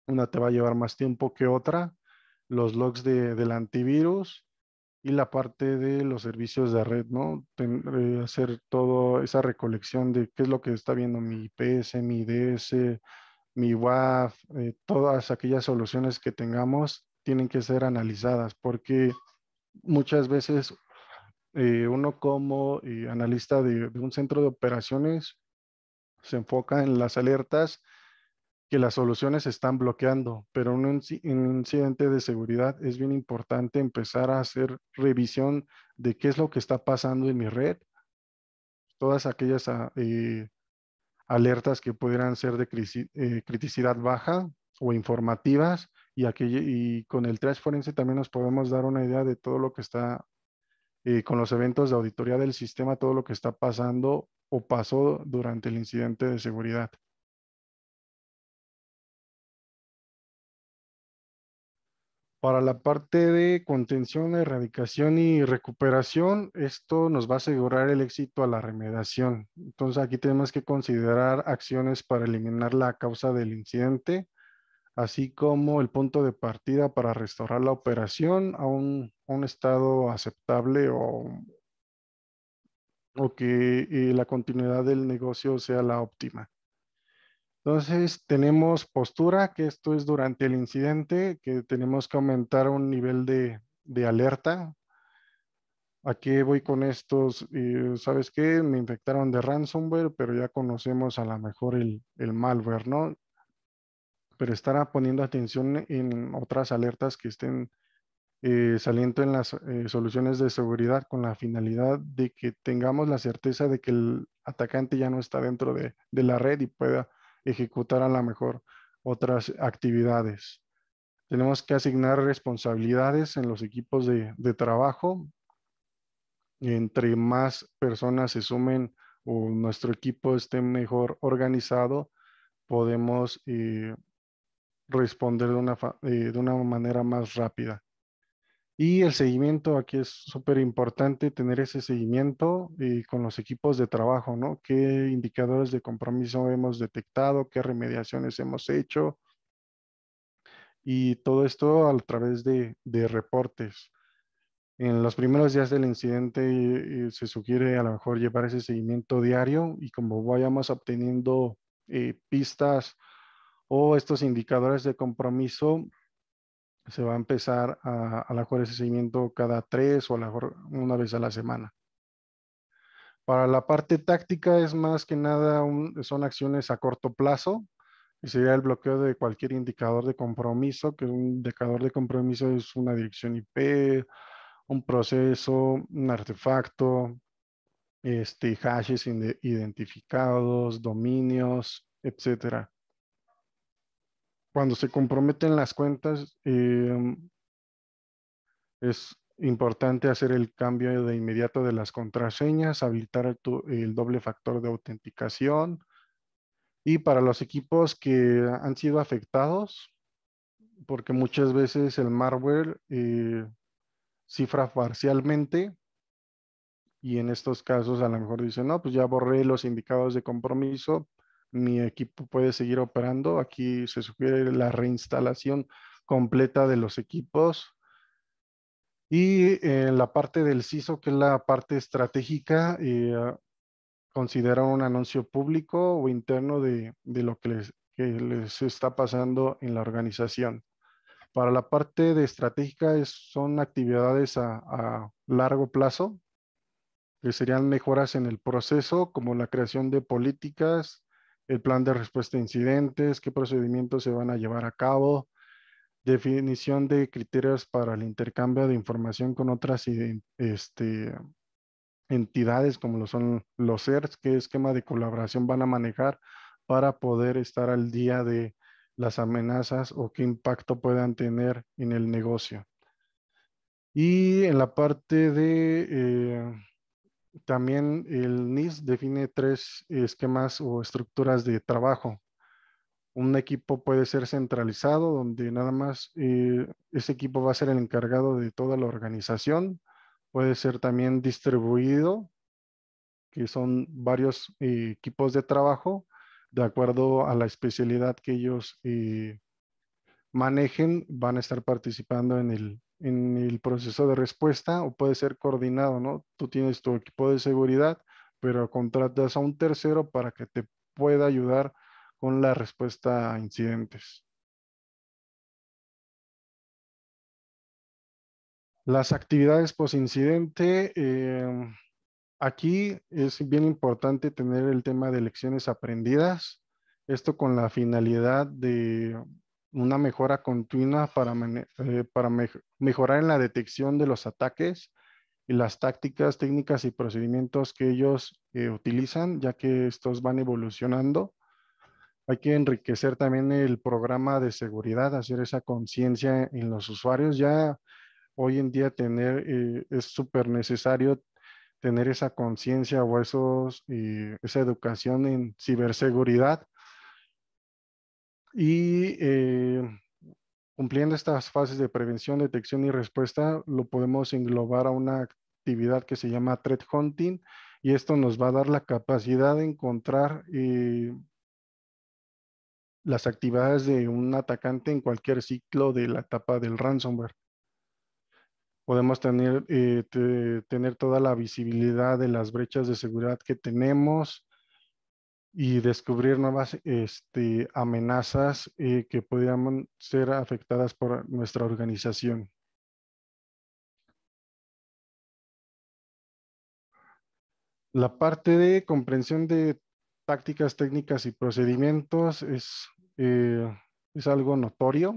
una te va a llevar más tiempo que otra. Los logs del antivirus y la parte de los servicios de red, ¿no? Hacer toda esa recolección de qué es lo que está viendo mi IPS, mi IDS, mi WAF, todas aquellas soluciones que tengamos tienen que ser analizadas, porque muchas veces Uno como analista de un centro de operaciones se enfoca en las alertas que las soluciones están bloqueando, pero en un incidente de seguridad es bien importante empezar a hacer revisión de qué es lo que está pasando en mi red, todas aquellas alertas que pudieran ser de criticidad baja o informativas, y con el triage forense también nos podemos dar una idea de todo lo que está con los eventos de auditoría del sistema, todo lo que está pasando o pasó durante el incidente de seguridad. Para la parte de contención, erradicación y recuperación, esto nos va a asegurar el éxito a la remediación. Entonces aquí tenemos que considerar acciones para eliminar la causa del incidente, así como el punto de partida para restaurar la operación a un estado aceptable o que la continuidad del negocio sea la óptima. Entonces, tenemos postura, que esto es durante el incidente, que tenemos que aumentar un nivel de alerta. Aquí voy con estos, ¿sabes qué? Me infectaron de ransomware, pero ya conocemos a lo mejor el malware, ¿no? Pero estar poniendo atención en otras alertas que estén saliendo en las soluciones de seguridad con la finalidad de que tengamos la certeza de que el atacante ya no está dentro de la red y pueda ejecutar a lo mejor otras actividades. Tenemos que asignar responsabilidades en los equipos de trabajo. Entre más personas se sumen o nuestro equipo esté mejor organizado, podemos responder de una manera más rápida. Y el seguimiento, aquí es súper importante tener ese seguimiento con los equipos de trabajo, ¿no? ¿Qué indicadores de compromiso hemos detectado? ¿Qué remediaciones hemos hecho? Y todo esto a través de reportes. En los primeros días del incidente se sugiere a lo mejor llevar ese seguimiento diario y como vayamos obteniendo pistas o estos indicadores de compromiso, se va a empezar a lo mejor ese seguimiento cada 3 o a lo mejor una vez a la semana. Para la parte táctica es más que nada son acciones a corto plazo, que sería el bloqueo de cualquier indicador de compromiso, que un indicador de compromiso es una dirección IP, un proceso, un artefacto, hashes identificados, dominios, etcétera. Cuando se comprometen las cuentas, es importante hacer el cambio de inmediato de las contraseñas, habilitar el doble factor de autenticación. Y para los equipos que han sido afectados, porque muchas veces el malware cifra parcialmente y en estos casos a lo mejor dicen, no, pues ya borré los indicadores de compromiso, mi equipo puede seguir operando. Aquí se sugiere la reinstalación completa de los equipos. Y en la parte del CISO, que es la parte estratégica, considera un anuncio público o interno de lo que les está pasando en la organización. Para la parte de estratégica son actividades a largo plazo, que serían mejoras en el proceso, como la creación de políticas, el plan de respuesta a incidentes, qué procedimientos se van a llevar a cabo, definición de criterios para el intercambio de información con otras entidades como lo son los CERTs, qué esquema de colaboración van a manejar para poder estar al día de las amenazas o qué impacto puedan tener en el negocio. Y en la parte también el NIST define 3 esquemas o estructuras de trabajo. Un equipo puede ser centralizado, donde nada más ese equipo va a ser el encargado de toda la organización. Puede ser también distribuido, que son varios equipos de trabajo, de acuerdo a la especialidad que ellos manejen, van a estar participando en el proceso de respuesta, o puede ser coordinado, ¿no? Tú tienes tu equipo de seguridad, pero contratas a un tercero para que te pueda ayudar con la respuesta a incidentes. Las actividades post-incidente, aquí es bien importante tener el tema de lecciones aprendidas, esto con la finalidad de una mejora continua para mejorar en la detección de los ataques y las tácticas, técnicas y procedimientos que ellos utilizan, ya que estos van evolucionando. Hay que enriquecer también el programa de seguridad, hacer esa conciencia en los usuarios. Ya hoy en día es súper necesario tener esa conciencia o esa educación en ciberseguridad y cumpliendo estas fases de prevención, detección y respuesta, lo podemos englobar a una actividad que se llama threat hunting y esto nos va a dar la capacidad de encontrar las actividades de un atacante en cualquier ciclo de la etapa del ransomware. Podemos tener toda la visibilidad de las brechas de seguridad que tenemos y descubrir nuevas amenazas que podrían ser afectadas por nuestra organización. La parte de comprensión de tácticas, técnicas y procedimientos es algo notorio.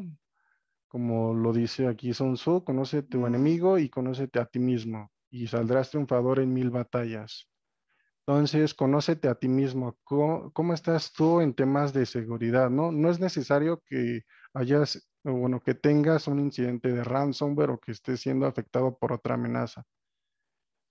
Como lo dice aquí Sun Tzu, conoce a tu enemigo y conócete a ti mismo y saldrás triunfador en 1000 batallas. Entonces, conócete a ti mismo. ¿Cómo estás tú en temas de seguridad? No es necesario que bueno, que tengas un incidente de ransomware o que estés siendo afectado por otra amenaza.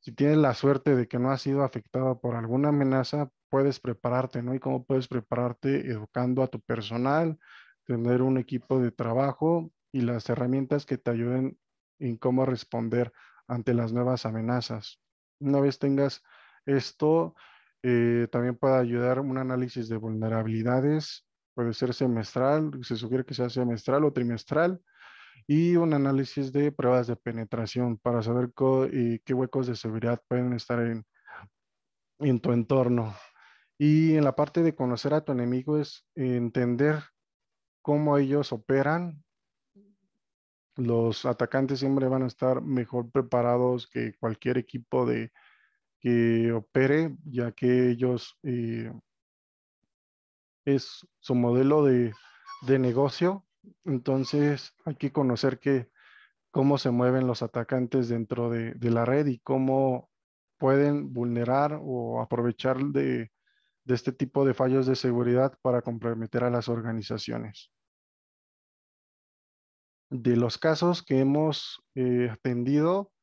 Si tienes la suerte de que no has sido afectado por alguna amenaza, puedes prepararte, ¿no? ¿Y cómo puedes prepararte? Educando a tu personal, tener un equipo de trabajo y las herramientas que te ayuden en cómo responder ante las nuevas amenazas. Una vez tengas esto, también puede ayudar un análisis de vulnerabilidades, puede ser semestral, se sugiere que sea semestral o trimestral, y un análisis de pruebas de penetración para saber qué huecos de seguridad pueden estar en tu entorno. Y en la parte de conocer a tu enemigo es entender cómo ellos operan. Los atacantes siempre van a estar mejor preparados que cualquier equipo que opere, ya que ellos es su modelo de negocio. Entonces hay que conocer cómo se mueven los atacantes dentro de la red y cómo pueden vulnerar o aprovechar de este tipo de fallos de seguridad para comprometer a las organizaciones. De los casos que hemos atendido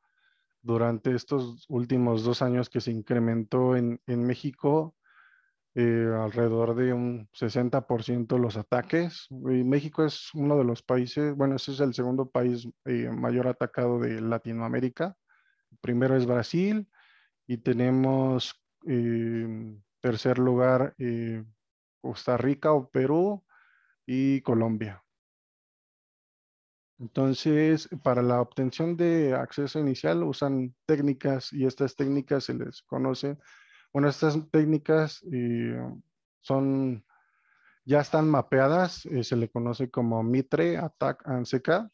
durante estos últimos 2 años que se incrementó en México, alrededor de un 60% los ataques. Y México es uno de los países, bueno, ese es el segundo país mayor atacado de Latinoamérica. Primero es Brasil y tenemos tercer lugar Costa Rica o Perú y Colombia. Entonces, para la obtención de acceso inicial usan técnicas y estas técnicas se les conoce. Bueno, estas técnicas son ya están mapeadas, se le conoce como Mitre, Attack and CK.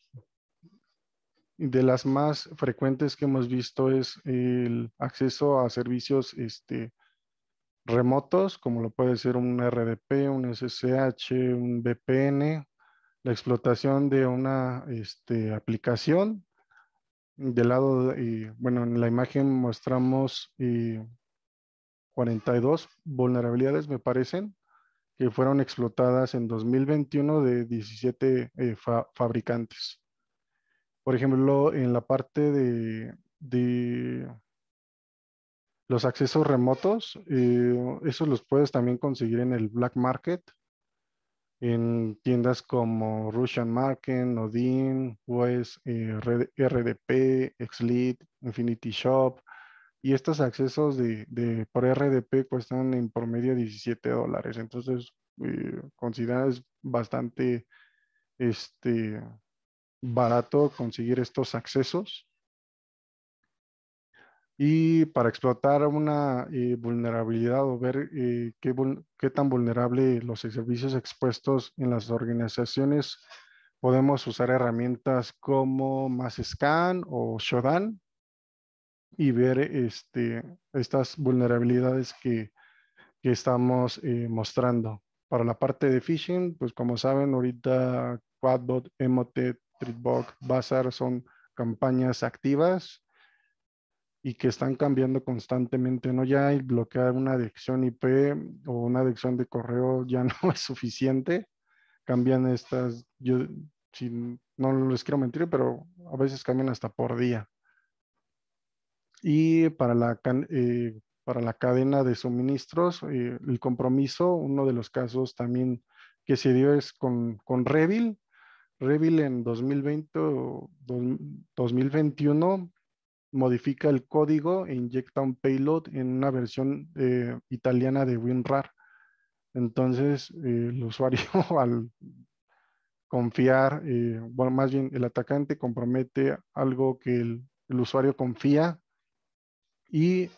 De las más frecuentes que hemos visto es el acceso a servicios remotos, como lo puede ser un RDP, un SSH, un VPN, la explotación de una aplicación. Del lado, bueno, en la imagen mostramos 42 vulnerabilidades, me parecen, que fueron explotadas en 2021 de 17 fabricantes. Por ejemplo, en la parte de los accesos remotos, esos los puedes también conseguir en el Black Market, en tiendas como Russian Market, Odin, Wes, RDP, XLead, Infinity Shop. Y estos accesos por RDP cuestan en promedio $17. Entonces, consideras bastante barato conseguir estos accesos. Y para explotar una vulnerabilidad o ver qué tan vulnerable los servicios expuestos en las organizaciones Podemos usar herramientas como Masscan o Shodan y ver estas vulnerabilidades que estamos mostrando. Para la parte de phishing, pues como saben, ahorita Quadbot, Emotet, Treatbot, Bazaar son campañas activas y que están cambiando constantemente, ¿no? Ya el bloquear una dirección IP o una dirección de correo ya no es suficiente. Cambian estas, yo si, no les quiero mentir, pero a veces cambian hasta por día. Y para la cadena de suministros, el compromiso, uno de los casos también que se dio es con Revil. Revil en 2020 o 2021 modifica el código e inyecta un payload en una versión italiana de WinRAR. Entonces, el usuario al confiar, bueno, más bien el atacante compromete algo que el usuario confía y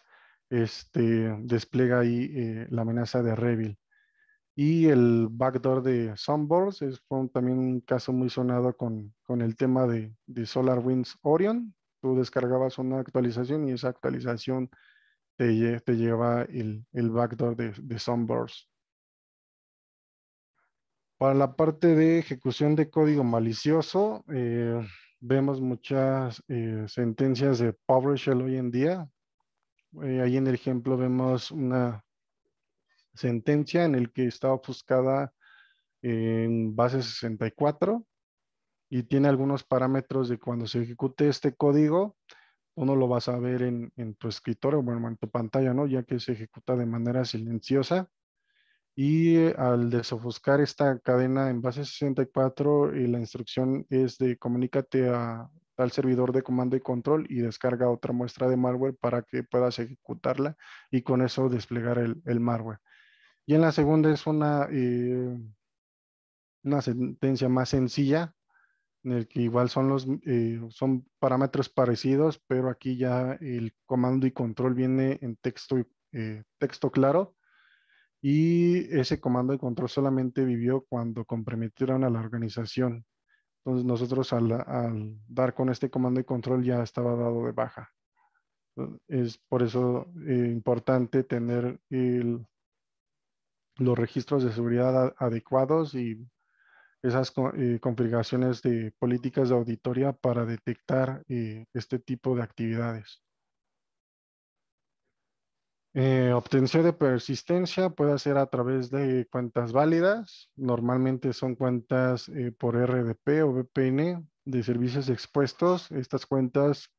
despliega ahí la amenaza de Revil. Y el backdoor de Sunburst fue también un caso muy sonado con el tema de SolarWinds Orion. Tú descargabas una actualización y esa actualización te lleva el backdoor de Sunburst. Para la parte de ejecución de código malicioso, vemos muchas sentencias de PowerShell hoy en día. Ahí en el ejemplo vemos una sentencia en el que está ofuscada en base 64 y tiene algunos parámetros de cuando se ejecute este código, uno lo vas a ver en tu escritorio, bueno, en tu pantalla, ¿no? Ya que se ejecuta de manera silenciosa. Y al desofuscar esta cadena en base 64, la instrucción es de comunícate al servidor de comando y control y descarga otra muestra de malware para que puedas ejecutarla y con eso desplegar el malware. Y en la segunda es una sentencia más sencilla, en el que igual son parámetros parecidos, pero aquí ya el comando y control viene en texto claro. Y ese comando de control solamente vivió cuando comprometieron a la organización. Entonces nosotros al dar con este comando de control ya estaba dado de baja. Es por eso importante tener los registros de seguridad adecuados y esas configuraciones de políticas de auditoría para detectar este tipo de actividades. Obtención de persistencia puede ser a través de cuentas válidas. Normalmente son cuentas por RDP o VPN de servicios expuestos. Estas cuentas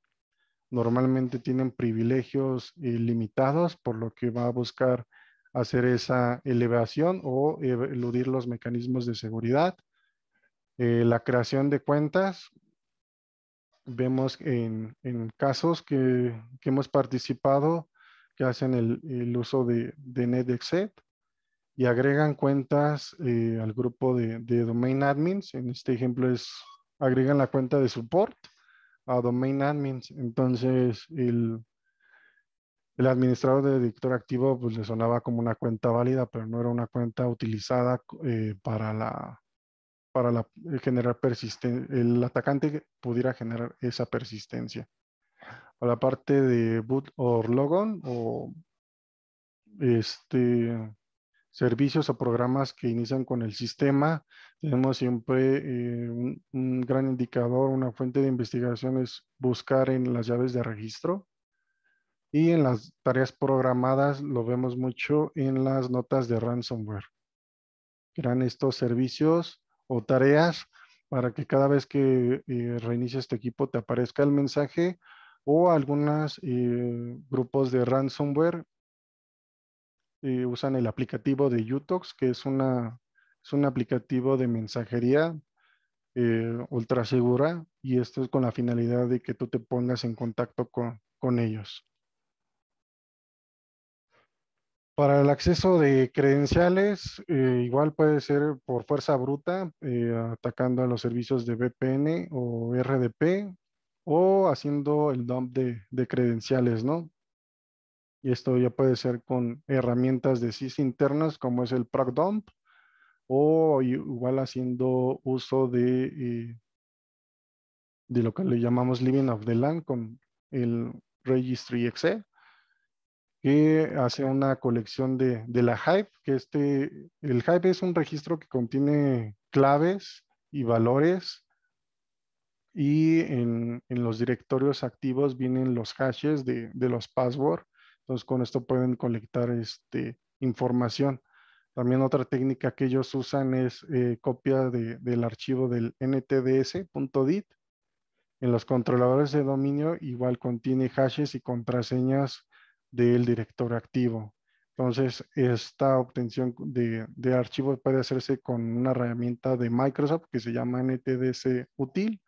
normalmente tienen privilegios limitados, por lo que va a buscar hacer esa elevación o eludir los mecanismos de seguridad. La creación de cuentas. Vemos en casos que hemos participado que hacen el uso de NetExec y agregan cuentas al grupo de domain admins. En este ejemplo agregan la cuenta de support a domain admins. Entonces el administrador de directorio activo pues le sonaba como una cuenta válida, pero no era una cuenta utilizada para generar persistencia, el atacante pudiera generar esa persistencia. A la parte de boot o logon o servicios o programas que inician con el sistema, tenemos siempre un gran indicador, una fuente de investigación es buscar en las llaves de registro y en las tareas programadas lo vemos mucho en las notas de ransomware. Crean estos servicios o tareas para que cada vez que reinicies tu equipo te aparezca el mensaje o algunos grupos de ransomware usan el aplicativo de Utox, que es un aplicativo de mensajería ultra segura y esto es con la finalidad de que tú te pongas en contacto con ellos. Para el acceso de credenciales, igual puede ser por fuerza bruta, atacando a los servicios de VPN o RDP o haciendo el dump de credenciales, ¿no? Y esto ya puede ser con herramientas de SIS internas como es el proc dump o igual haciendo uso de lo que le llamamos Living of the Land con el Registry Exe, que hace una colección de la Hive, que el Hive es un registro que contiene claves y valores, y en los directorios activos vienen los hashes de los passwords. Entonces con esto pueden colectar información. También otra técnica que ellos usan es copia del archivo del ntds.dit. En los controladores de dominio igual contiene hashes y contraseñas del directorio activo. Entonces, esta obtención de archivos puede hacerse con una herramienta de Microsoft que se llama NTDC Util.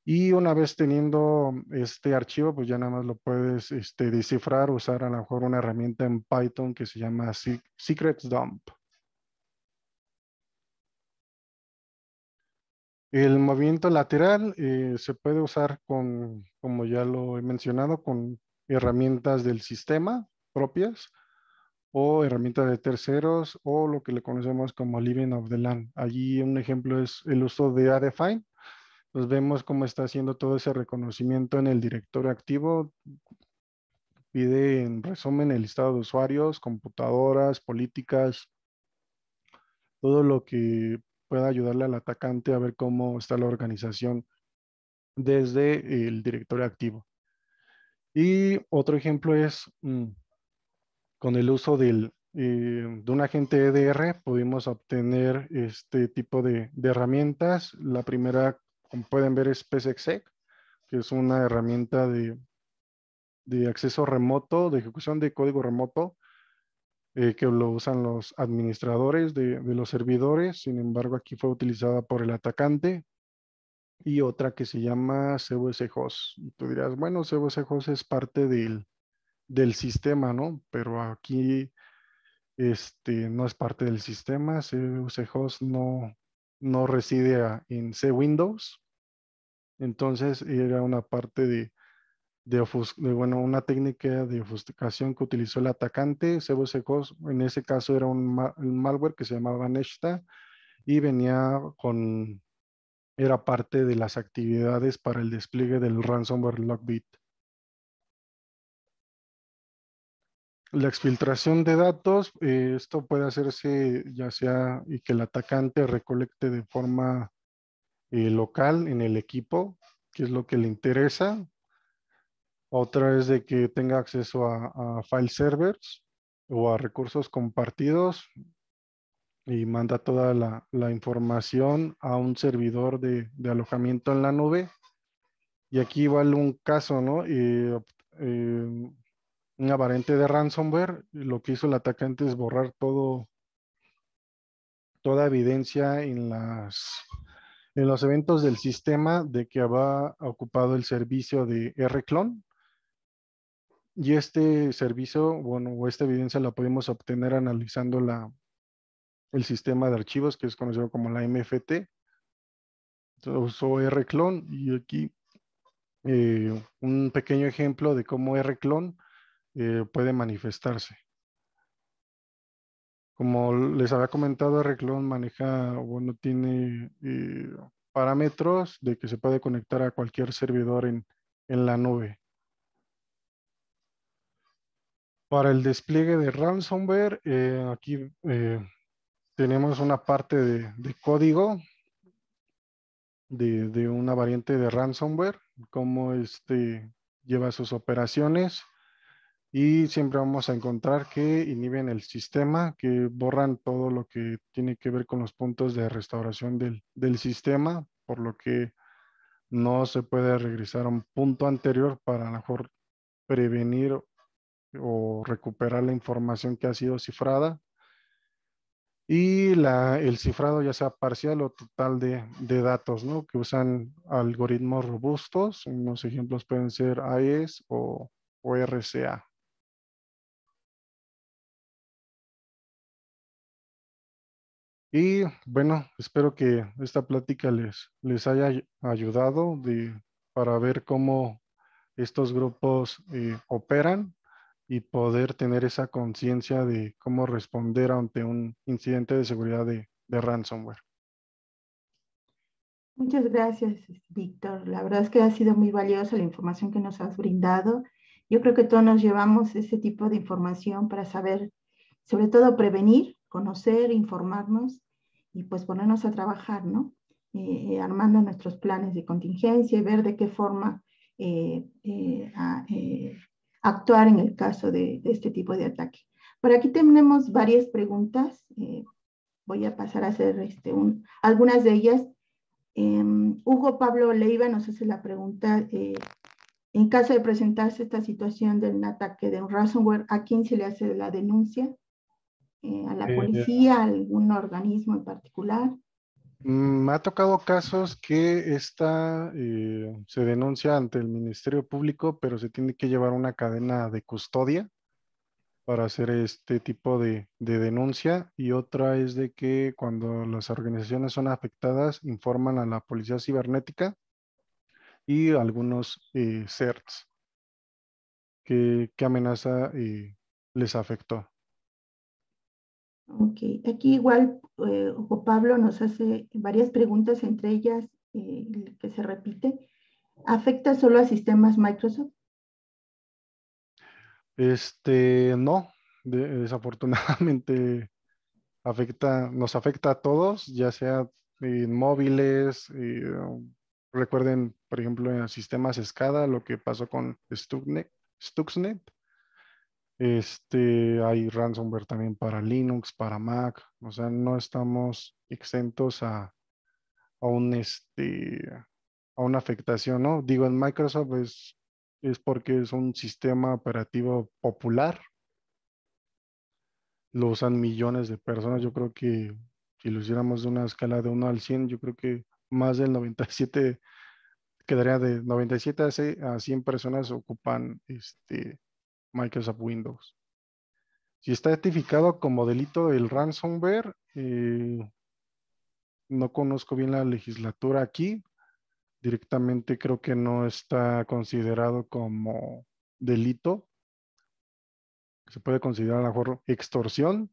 Y una vez teniendo este archivo, pues ya nada más lo puedes descifrar, usar a lo mejor una herramienta en Python que se llama Secrets Dump. El movimiento lateral se puede usar como ya lo he mencionado, con herramientas del sistema propias o herramientas de terceros o lo que le conocemos como Living of the Land. Allí un ejemplo es el uso de Adefine. Pues vemos cómo está haciendo todo ese reconocimiento en el directorio activo. Pide en resumen el listado de usuarios, computadoras, políticas, todo lo que pueda ayudarle al atacante a ver cómo está la organización desde el directorio activo. Y otro ejemplo es con el uso de un agente EDR, pudimos obtener este tipo de herramientas. La primera, como pueden ver, es PSExec, que es una herramienta de acceso remoto, de ejecución de código remoto, que lo usan los administradores de los servidores. Sin embargo, aquí fue utilizada por el atacante. Y otra que se llama CVS Host. Y tú dirás, bueno, CVS Host es parte del sistema, ¿no? Pero aquí no es parte del sistema. CVS Host no reside en C Windows. Entonces era una parte bueno, una técnica de ofuscación que utilizó el atacante. CVS Host, en ese caso era un malware que se llamaba Neshta y era parte de las actividades para el despliegue del ransomware Lockbit. La exfiltración de datos, esto puede hacerse ya sea y que el atacante recolecte de forma local en el equipo, que es lo que le interesa. Otra es de que tenga acceso a file servers o a recursos compartidos y manda toda la información a un servidor de alojamiento en la nube. Y aquí igual un caso, ¿no? Una variante de ransomware, lo que hizo el atacante es borrar toda evidencia en los eventos del sistema de que había ocupado el servicio de rclone. Y este servicio, bueno, o esta evidencia la podemos obtener analizando el sistema de archivos que es conocido como la MFT. Entonces, usó rclone y aquí un pequeño ejemplo de cómo rclone puede manifestarse. Como les había comentado, rclone maneja, bueno, tiene parámetros de que se puede conectar a cualquier servidor en la nube. Para el despliegue de ransomware, aquí tenemos una parte de código de una variante de ransomware, cómo lleva sus operaciones. Y siempre vamos a encontrar que inhiben el sistema, que borran todo lo que tiene que ver con los puntos de restauración del sistema, por lo que no se puede regresar a un punto anterior para a lo mejor prevenir o recuperar la información que ha sido cifrada. Y el cifrado ya sea parcial o total de datos, ¿no? Que usan algoritmos robustos. Unos ejemplos pueden ser AES o RCA. Y bueno, espero que esta plática les haya ayudado para ver cómo estos grupos operan y poder tener esa conciencia de cómo responder ante un incidente de seguridad de ransomware. Muchas gracias, Víctor. La verdad es que ha sido muy valiosa la información que nos has brindado. Yo creo que todos nos llevamos ese tipo de información para saber, sobre todo prevenir, conocer, informarnos y pues ponernos a trabajar, ¿no? Armando nuestros planes de contingencia y ver de qué forma actuar en el caso de este tipo de ataque. Por aquí tenemos varias preguntas. Voy a pasar a hacer algunas de ellas. Hugo Pablo Leiva nos hace la pregunta, en caso de presentarse esta situación de un ataque de un ransomware, ¿a quién se le hace la denuncia? ¿A la policía, a algún organismo en particular? Me ha tocado casos que se denuncia ante el Ministerio Público, pero se tiene que llevar una cadena de custodia para hacer este tipo de denuncia, y otra es de que cuando las organizaciones son afectadas informan a la policía cibernética y algunos CERTs qué amenaza les afectó. Ok, aquí igual Hugo Pablo nos hace varias preguntas, entre ellas que se repite. ¿Afecta solo a sistemas Microsoft? No, desafortunadamente nos afecta a todos, ya sea en móviles, recuerden, por ejemplo, en sistemas SCADA, lo que pasó con Stuxnet. Hay ransomware también para Linux, para Mac, o sea, no estamos exentos a un, a una afectación, ¿no? Digo, en Microsoft es porque es un sistema operativo popular, lo usan millones de personas. Yo creo que si lo hiciéramos de una escala de 1 al 100, yo creo que más del 97, quedaría de 97 a 100 personas ocupan Microsoft Windows. Si está identificado como delito el ransomware, no conozco bien la legislatura aquí. Directamente creo que no está considerado como delito. Se puede considerar a lo mejor extorsión,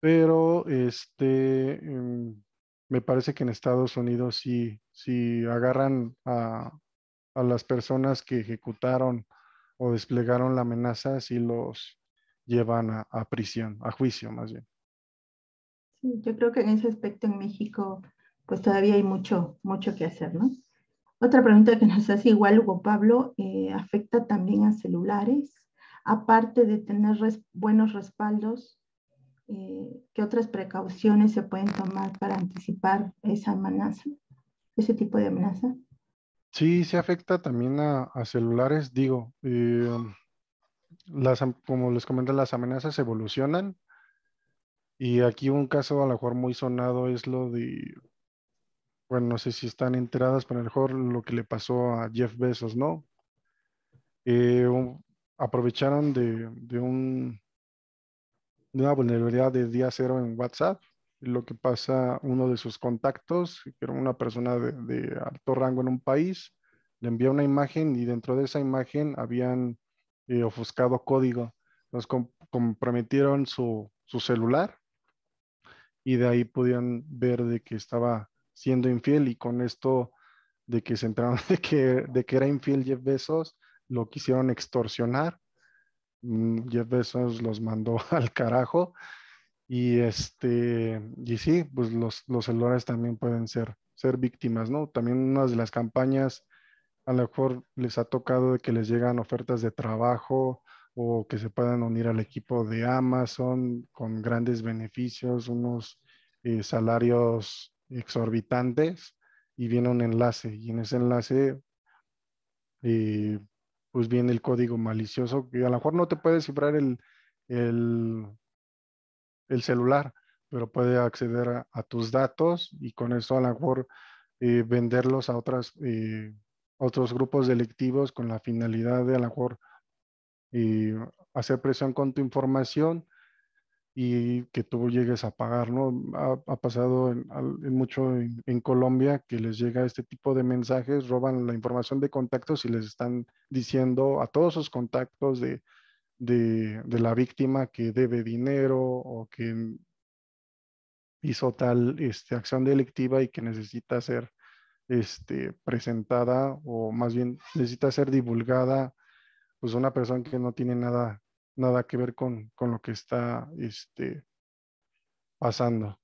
pero me parece que en Estados Unidos sí agarran a las personas que ejecutaron o desplegaron la amenaza, sí los llevan a prisión, a juicio más bien. Sí, yo creo que en ese aspecto en México pues todavía hay mucho, mucho que hacer, ¿no? Otra pregunta que nos hace igual Hugo Pablo, ¿afecta también a celulares? Aparte de tener buenos respaldos, ¿qué otras precauciones se pueden tomar para anticipar esa amenaza, ese tipo de amenaza? Sí, se afecta también a celulares. Digo, como les comenté, las amenazas evolucionan. Y aquí un caso a lo mejor muy sonado es lo de, bueno, no sé si están enteradas, pero a lo mejor lo que le pasó a Jeff Bezos, ¿no? Eh, un- Aprovecharon de una vulnerabilidad de día cero en WhatsApp. Lo que pasa, uno de sus contactos, que era una persona de alto rango en un país, le envía una imagen y dentro de esa imagen habían ofuscado código. Nos comprometieron su celular y de ahí podían ver de que estaba siendo infiel, y con esto de que se enteraron de que era infiel Jeff Bezos, lo quisieron extorsionar. Jeff Bezos los mandó al carajo. Y sí, pues los celulares también pueden ser víctimas, ¿no? También una de las campañas, a lo mejor les ha tocado de que les llegan ofertas de trabajo o que se puedan unir al equipo de Amazon con grandes beneficios, unos salarios exorbitantes, y viene un enlace, y en ese enlace eh, pues viene el código malicioso que a lo mejor no te puede descifrar el el celular, pero puede acceder a tus datos, y con eso a lo mejor venderlos a otros grupos delictivos con la finalidad de a lo mejor eh, hacer presión con tu información y que tú llegues a pagar, ¿no? Ha pasado mucho en Colombia que les llega este tipo de mensajes, roban la información de contactos y les están diciendo a todos sus contactos de la víctima que debe dinero o que hizo tal acción delictiva y que necesita ser presentada, o más bien necesita ser divulgada, pues una persona que no tiene nada que ver con lo que está pasando.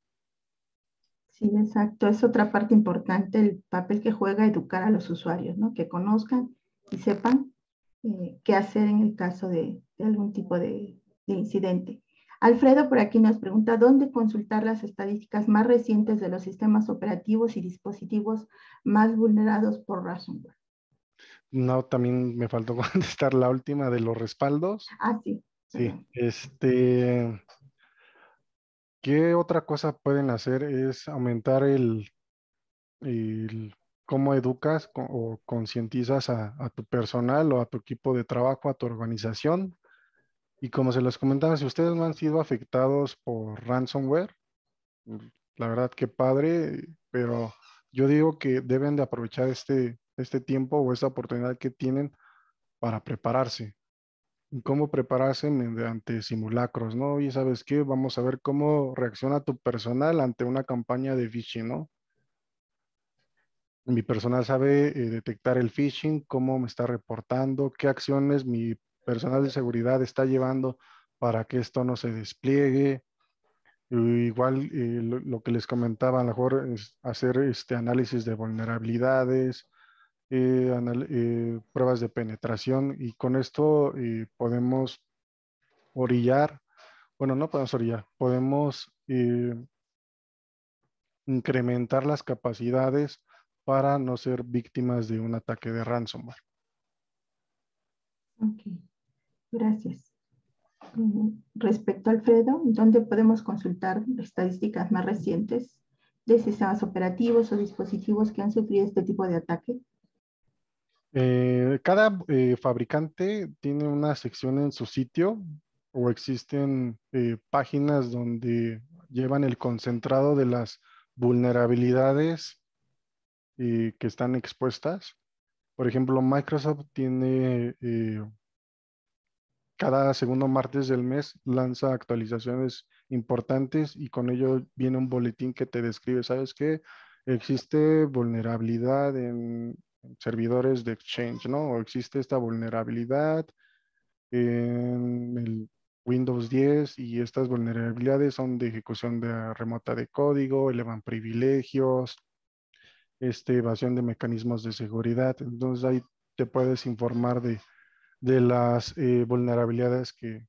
Sí, exacto. Es otra parte importante, el papel que juega educar a los usuarios, ¿no? Que conozcan y sepan qué hacer en el caso de algún tipo de incidente. Alfredo por aquí nos pregunta, ¿dónde consultar las estadísticas más recientes de los sistemas operativos y dispositivos más vulnerados por ransomware? No, también me faltó contestar la última de los respaldos. Ah, sí, Sí, perdón. ¿qué otra cosa pueden hacer? Es aumentar el cómo educas o concientizas a tu personal o a tu equipo de trabajo, a tu organización. Y como se los comentaba, si ustedes no han sido afectados por ransomware, la verdad que padre, pero yo digo que deben de aprovechar este tiempo o esta oportunidad que tienen para prepararse. ¿Y cómo prepararse? Mediante simulacros, ¿no? Y ¿sabes qué? Vamos a ver cómo reacciona tu personal ante una campaña de phishing, ¿no? Mi personal sabe detectar el phishing, cómo me está reportando, qué acciones mi personal de seguridad está llevando para que esto no se despliegue. Igual lo que les comentaba, a lo mejor es hacer análisis de vulnerabilidades, pruebas de penetración, y con esto podemos orillar, bueno, no podemos orillar, podemos incrementar las capacidades para no ser víctimas de un ataque de ransomware. Ok, gracias. Respecto a Alfredo, ¿dónde podemos consultar estadísticas más recientes de sistemas operativos o dispositivos que han sufrido este tipo de ataque? Cada fabricante tiene una sección en su sitio, o existen páginas donde llevan el concentrado de las vulnerabilidades que están expuestas. Por ejemplo, Microsoft tiene cada segundo martes del mes lanza actualizaciones importantes, y con ello viene un boletín que te describe, ¿sabes qué? Existe vulnerabilidad en servidores de Exchange, ¿no? O existe esta vulnerabilidad en el Windows 10, y estas vulnerabilidades son de ejecución remota de código, elevan privilegios, evasión de mecanismos de seguridad. Entonces ahí te puedes informar de las vulnerabilidades que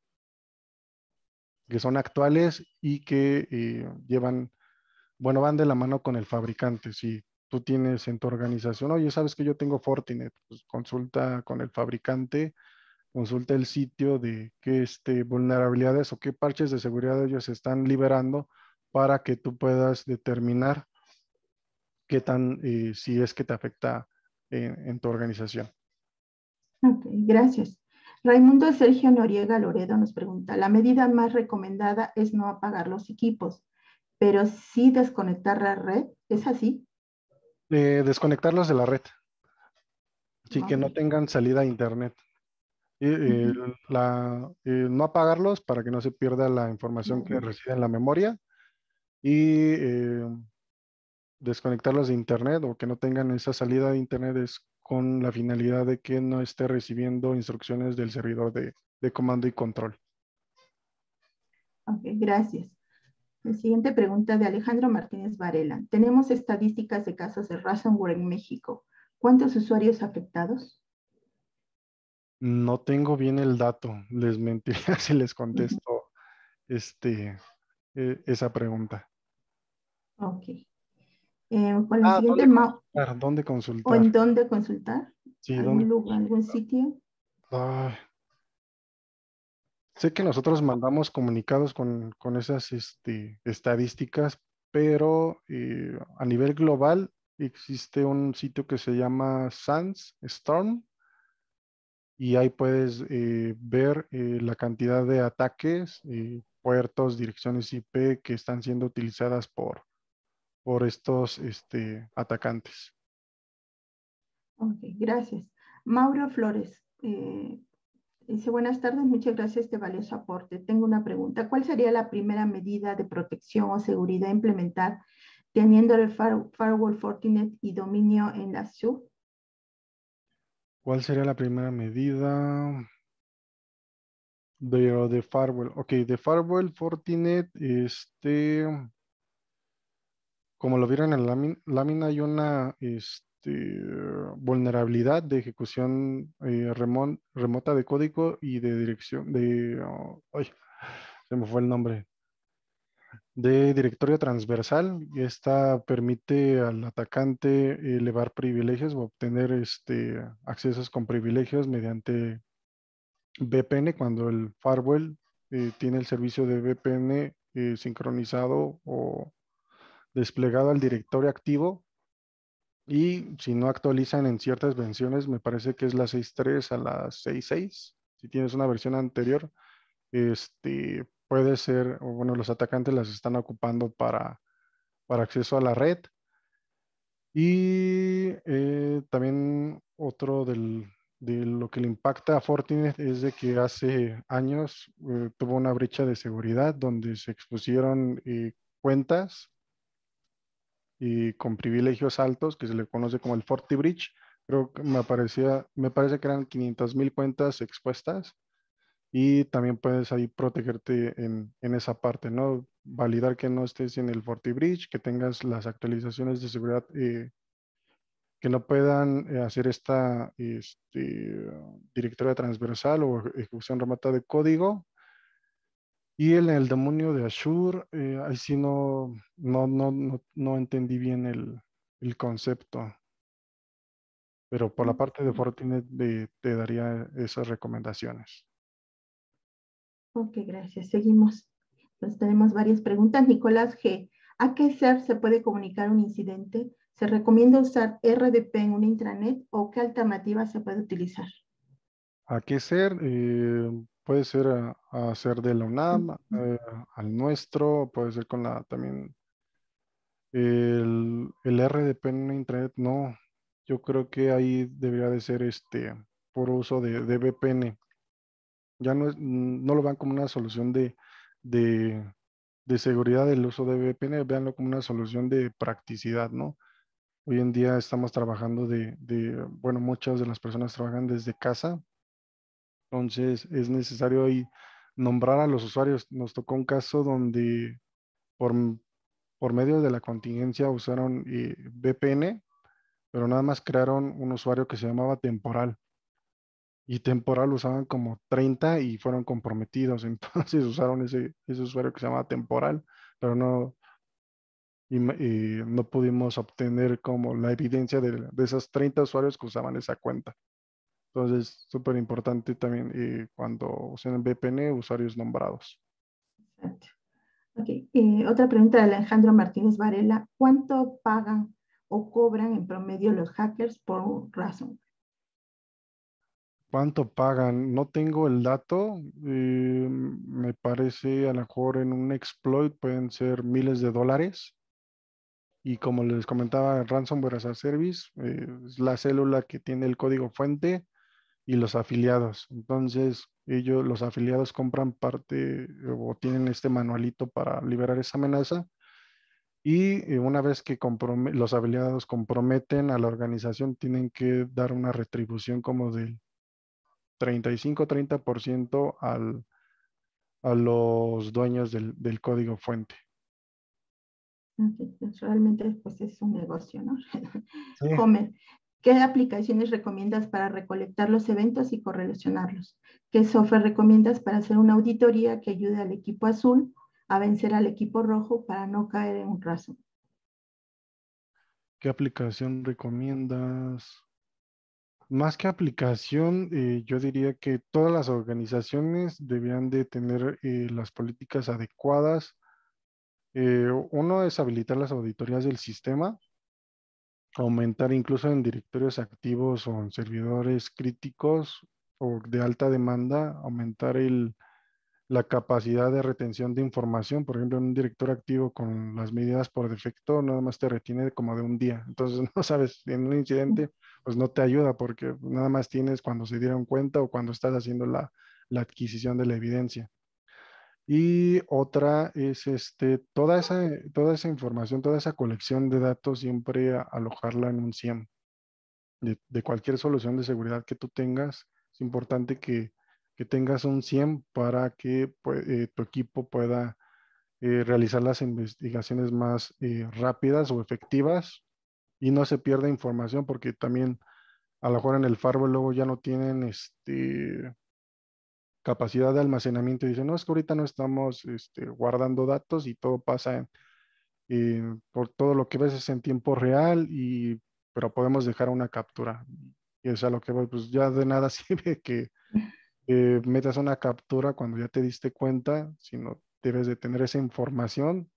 son actuales y que bueno, van de la mano con el fabricante. Si tú tienes en tu organización, oye, sabes que yo tengo Fortinet, pues consulta con el fabricante, consulta el sitio de qué vulnerabilidades o qué parches de seguridad ellos están liberando, para que tú puedas determinar qué tan, si es que te afecta en tu organización. Ok, gracias. Raimundo Sergio Noriega Loredo nos pregunta, la medida más recomendada es no apagar los equipos, pero sí desconectar la red, ¿es así? Desconectarlos de la red, sí, que Ok, no tengan salida a internet. No apagarlos para que no se pierda la información que ujú. reside en la memoria, y desconectarlos de internet, o que no tengan esa salida de internet, es con la finalidad de que no esté recibiendo instrucciones del servidor de comando y control. Ok, gracias. La siguiente pregunta de Alejandro Martínez Varela. Tenemos estadísticas de casos de ransomware en México. ¿Cuántos usuarios afectados? No tengo bien el dato, les mentiría si les Ujú. contesto esa pregunta. Ok. Con la siguiente, ¿Dónde consultar? ¿Dónde ¿o consultar? en dónde consultar? Sí, ¿dónde ¿Algún lugar, algún consultar? sitio? Ay, sé que nosotros mandamos comunicados con esas estadísticas, pero a nivel global existe un sitio que se llama Sandstorm, y ahí puedes ver la cantidad de ataques, puertos, direcciones IP que están siendo utilizadas por estos atacantes. Ok, gracias. Mauro Flores Dice, buenas tardes, muchas gracias por este valioso aporte. Tengo una pregunta. ¿Cuál sería la primera medida de protección o seguridad a implementar teniendo el firewall Fortinet y dominio en la SUB? ¿Cuál sería la primera medida de firewall? Ok, de firewall Fortinet, como lo vieron en la lámina, hay una vulnerabilidad de ejecución remota de código y de dirección ay, se me fue el nombre. De directorio transversal. Y esta permite al atacante elevar privilegios o obtener accesos con privilegios mediante VPN cuando el firewall tiene el servicio de VPN sincronizado o desplegado al directorio activo. Y si no actualizan en ciertas versiones, me parece que es la 6.3 a la 6.6. Si tienes una versión anterior, puede ser, o bueno, los atacantes las están ocupando para acceso a la red. Y también otro de lo que le impacta a Fortinet es de que hace años tuvo una brecha de seguridad donde se expusieron cuentas y con privilegios altos, que se le conoce como el FortiBreach. Creo que me parece que eran 500,000 cuentas expuestas y también puedes ahí protegerte en esa parte, ¿no? Validar que no estés en el FortiBreach, que tengas las actualizaciones de seguridad que no puedan hacer esta directoria transversal o ejecución remota de código. Y en el demonio de Azure, ahí sí no entendí bien el concepto, pero por la parte de Fortinet te daría esas recomendaciones. Ok, gracias. Seguimos. Entonces tenemos varias preguntas. Nicolás G. ¿A qué ser se puede comunicar un incidente? ¿Se recomienda usar RDP en un intranet o qué alternativa se puede utilizar? ¿A qué ser? Puede ser a ser de la UNAM, al nuestro, puede ser con también el RDP en Internet, no. Yo creo que ahí debería de ser por uso de VPN. Ya no lo vean como una solución de, de seguridad del uso de VPN, véanlo como una solución de practicidad, ¿no? Hoy en día estamos trabajando bueno, muchas de las personas trabajan desde casa, entonces es necesario ahí nombrar a los usuarios. Nos tocó un caso donde por, por medio de la contingencia usaron VPN, pero nada más crearon un usuario que se llamaba Temporal. Y Temporal usaban como 30 y fueron comprometidos. Entonces usaron ese usuario que se llamaba Temporal, pero y no pudimos obtener como la evidencia de esos 30 usuarios que usaban esa cuenta. Entonces, súper importante también cuando usen VPN, usuarios nombrados. Exacto. Ok, otra pregunta de Alejandro Martínez Varela. ¿Cuánto pagan o cobran en promedio los hackers por razón? ¿Cuánto pagan? No tengo el dato. Me parece a lo mejor en un exploit pueden ser miles de dólares. Y como les comentaba, Ransomware as a Service es la célula que tiene el código fuente y los afiliados. Entonces, los afiliados compran parte o tienen este manualito para liberar esa amenaza. Y una vez que los afiliados comprometen a la organización, tienen que dar una retribución como del 35-30% a los dueños del código fuente. Okay, pues realmente pues es un negocio, ¿no? Sí. Homer, ¿qué aplicaciones recomiendas para recolectar los eventos y correlacionarlos? ¿Qué software recomiendas para hacer una auditoría que ayude al equipo azul a vencer al equipo rojo para no caer en un raso? ¿Qué aplicación recomiendas? Más que aplicación, yo diría que todas las organizaciones debían de tener las políticas adecuadas. Uno es habilitar las auditorías del sistema, aumentar incluso en directorios activos o en servidores críticos o de alta demanda, aumentar la capacidad de retención de información. Por ejemplo, un director activo con las medidas por defecto nada más te retiene como de un día. Entonces, no sabes, en un incidente, pues no te ayuda porque nada más tienes cuando se dieron cuenta o cuando estás haciendo la adquisición de la evidencia. Y otra es toda esa información, toda esa colección de datos, siempre alojarla en un SIEM. De cualquier solución de seguridad que tú tengas, es importante que tengas un SIEM para que tu equipo pueda realizar las investigaciones más rápidas o efectivas y no se pierda información, porque también a lo mejor en el firewall luego ya no tienen capacidad de almacenamiento y dicen, no, es que ahorita no estamos guardando datos y todo pasa por todo lo que ves es en tiempo real, pero podemos dejar una captura. Y es a lo que voy, pues ya de nada sirve que metas una captura cuando ya te diste cuenta, sino debes de tener esa información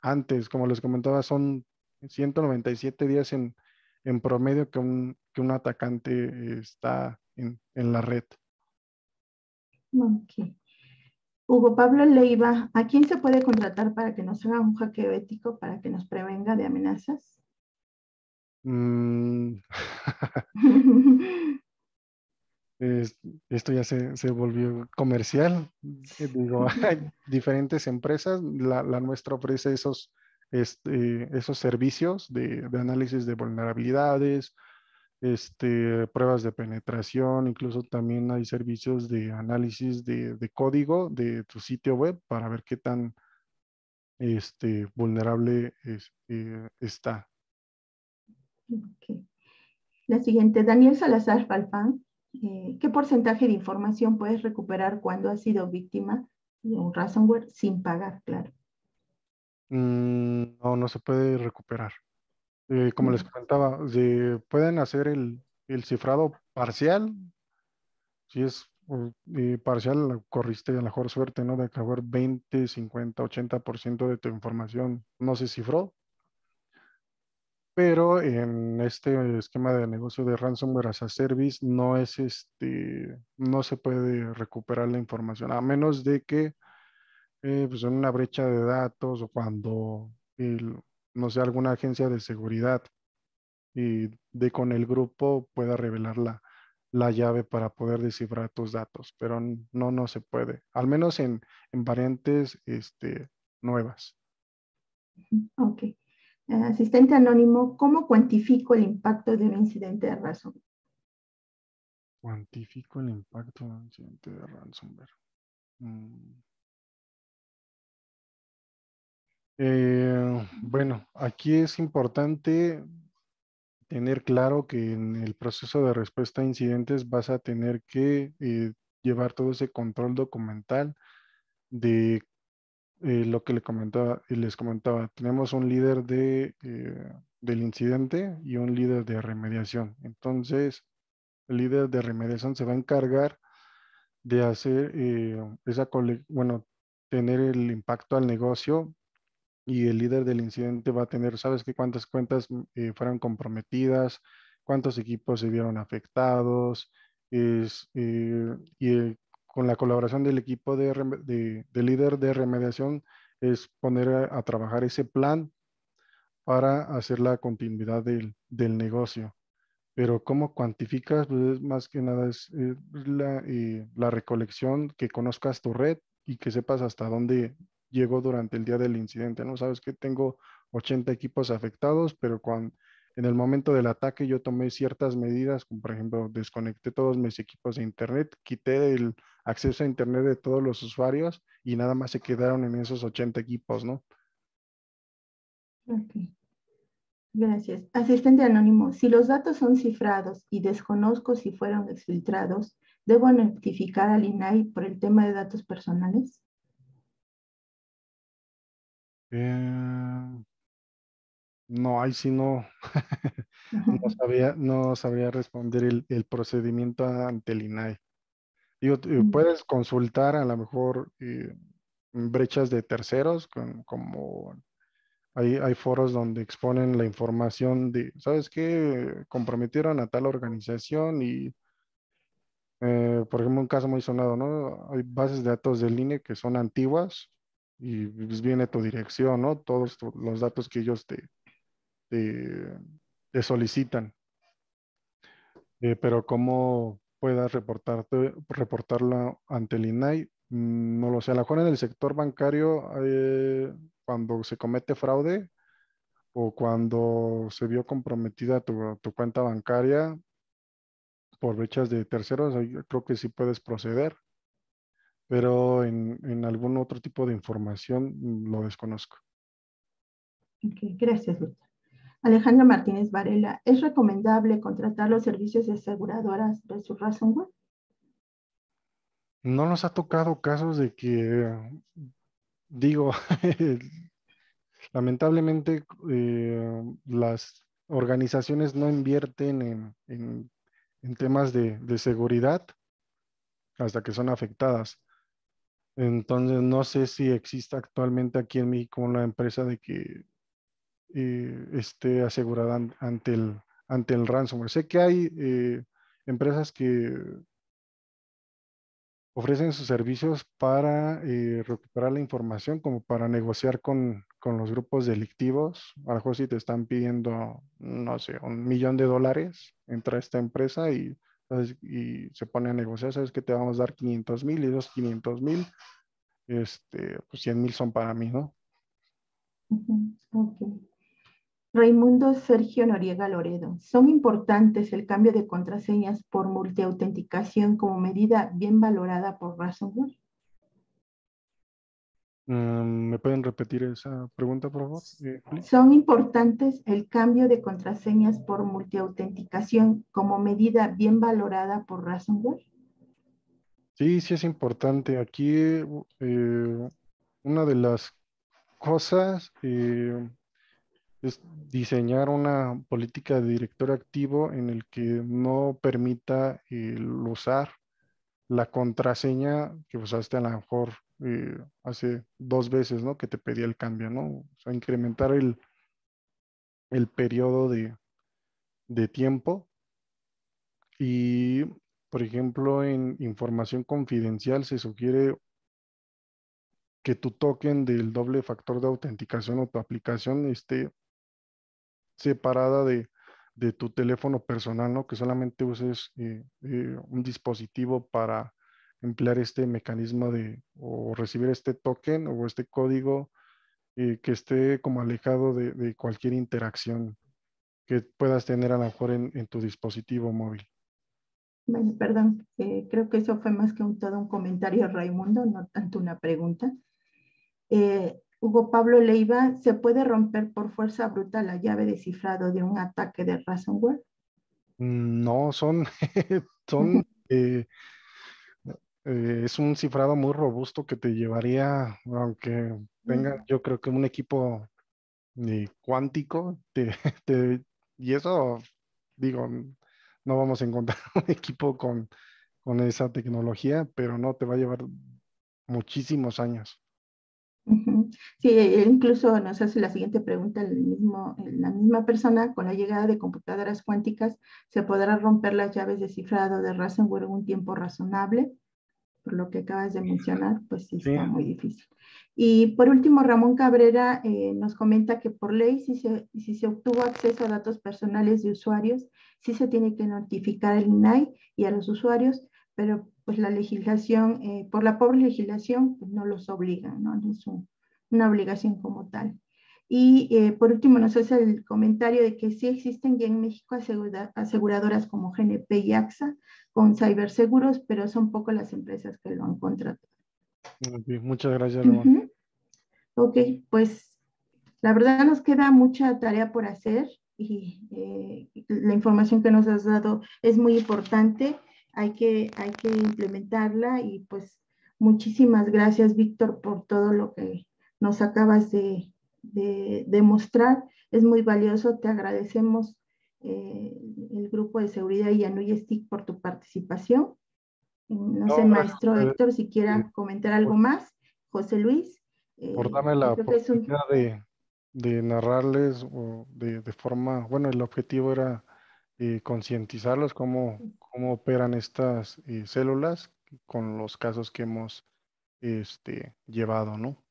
antes. Como les comentaba, son 197 días en promedio que un atacante está en la red. Ok. Hugo Pablo Leiva, ¿a quién se puede contratar para que nos haga un hackeo ético para que nos prevenga de amenazas? Mm, esto ya se volvió comercial. Digo, hay diferentes empresas. La nuestra ofrece esos servicios de análisis de vulnerabilidades, pruebas de penetración, incluso también hay servicios de análisis de código de tu sitio web para ver qué tan vulnerable está. Ok. La siguiente, Daniel Salazar Falfán, ¿qué porcentaje de información puedes recuperar cuando has sido víctima de un ransomware sin pagar, claro? No, no se puede recuperar. Como les No. comentaba, pueden hacer el cifrado parcial. Si es parcial, corriste a la mejor suerte, ¿no? De acabar 20, 50, 80% de tu información no se cifró. Pero en este esquema de negocio de ransomware as a service no se puede recuperar la información, a menos de que pues en una brecha de datos o cuando, no sé, alguna agencia de seguridad y con el grupo pueda revelar la llave para poder descifrar tus datos, pero no se puede, al menos en variantes nuevas. Ok. Asistente anónimo, ¿cómo cuantifico el impacto de un incidente de ransomware? Cuantifico el impacto de un incidente de ransomware. Mm. Bueno, aquí es importante tener claro que en el proceso de respuesta a incidentes vas a tener que llevar todo ese control documental de lo que les comentaba. Tenemos un líder del incidente y un líder de remediación. Entonces, el líder de remediación se va a encargar de hacer bueno, tener el impacto al negocio, y el líder del incidente va a tener, ¿sabes qué? Cuántas cuentas fueron comprometidas, cuántos equipos se vieron afectados, con la colaboración del equipo de líder de remediación es poner a trabajar ese plan para hacer la continuidad del negocio. Pero ¿cómo cuantificas? Pues más que nada es la recolección, que conozcas tu red y que sepas hasta dónde llegó durante el día del incidente, ¿no? Sabes que tengo 80 equipos afectados, pero en el momento del ataque yo tomé ciertas medidas, como por ejemplo desconecté todos mis equipos de internet, quité el acceso a internet de todos los usuarios y nada más se quedaron en esos 80 equipos, ¿no? Ok. Gracias. Asistente anónimo, si los datos son cifrados y desconozco si fueron exfiltrados, ¿debo notificar al INAI por el tema de datos personales? Eh, no, ahí sí no. Ujú. No sabría responder el procedimiento ante el INAI. Digo, puedes consultar a lo mejor brechas de terceros, como hay foros donde exponen la información de, ¿sabes qué? Comprometieron a tal organización Por ejemplo, un caso muy sonado, ¿no? Hay bases de datos del INE que son antiguas y pues viene tu dirección, ¿no? Todos los datos que ellos te, te solicitan. Pero cómo puedas reportarlo ante el INAI, no lo sé. A lo mejor en el sector bancario, cuando se comete fraude o cuando se vio comprometida tu cuenta bancaria por brechas de terceros, ahí creo que sí puedes proceder, pero en algún otro tipo de información lo desconozco. Ok, gracias, Víctor. Alejandra Martínez Varela, ¿es recomendable contratar los servicios de aseguradoras versus ransomware? No nos ha tocado casos de que, digo, lamentablemente las organizaciones no invierten en temas de seguridad hasta que son afectadas. Entonces, no sé si existe actualmente aquí en México una empresa de que esté asegurada ante el ransomware. Sé que hay empresas que ofrecen sus servicios para recuperar la información, como para negociar con los grupos delictivos. A lo mejor si te están pidiendo, no sé, $1,000,000, entra esta empresa y se pone a negociar, sabes que te vamos a dar 500,000 y esos 500,000, pues 100,000 son para mí, ¿no? Ok. Raimundo Sergio Noriega Loredo, ¿son importantes el cambio de contraseñas por multiautenticación como medida bien valorada por ransomware? ¿Me pueden repetir esa pregunta, por favor, Juli? ¿Son importantes el cambio de contraseñas por multiautenticación como medida bien valorada por ransomware? Sí, sí es importante. Aquí una de las cosas es diseñar una política de director activo en el que no permita el usar la contraseña que usaste a lo mejor hace 2 veces, ¿no? Que te pedía el cambio, ¿no? O sea, incrementar el periodo de tiempo y, por ejemplo, en información confidencial se sugiere que tu token del doble factor de autenticación o tu aplicación esté separada de tu teléfono personal, ¿no? Que solamente uses un dispositivo para emplear este mecanismo o recibir este token o este código que esté como alejado de cualquier interacción que puedas tener a lo mejor en tu dispositivo móvil. Bueno, perdón, creo que eso fue más que todo un comentario, Raimundo, no tanto una pregunta. Hugo Pablo Leiva, ¿se puede romper por fuerza bruta la llave de cifrado de un ataque de ransomware? No, son, es un cifrado muy robusto que te llevaría, aunque tenga, yo creo que un equipo cuántico, y eso, digo, no vamos a encontrar un equipo con esa tecnología, pero no te va a llevar muchísimos años. Sí, incluso nos hace la siguiente pregunta la misma persona: con la llegada de computadoras cuánticas, ¿se podrá romper las llaves de cifrado de ransomware en un tiempo razonable? Por lo que acabas de mencionar, pues sí Sí, está muy difícil. Y por último, Ramón Cabrera nos comenta que por ley, si se obtuvo acceso a datos personales de usuarios, sí se tiene que notificar al INAI y a los usuarios, pero pues la legislación, por la pobre legislación, pues no los obliga, ¿no? No es una obligación como tal. Y por último nos hace el comentario de que sí existen ya en México aseguradoras como GNP y AXA con ciberseguros, pero son pocas las empresas que lo han contratado. ok, muchas gracias, Ramón. Ok, pues la verdad nos queda mucha tarea por hacer y la información que nos has dado es muy importante. Hay que implementarla y pues muchísimas gracias, Víctor, por todo lo que nos acabas de mostrar. Es muy valioso. Te agradecemos el grupo de seguridad y a Nuyestick por tu participación. No sé, No, gracias maestro a ustedes, Héctor, si eh, quiera comentar algo por, más. José Luis, por darme la yo creo que es un... oportunidad de narrarles o de forma, bueno, el objetivo era concientizarlos cómo cómo operan estas células con los casos que hemos llevado, ¿no?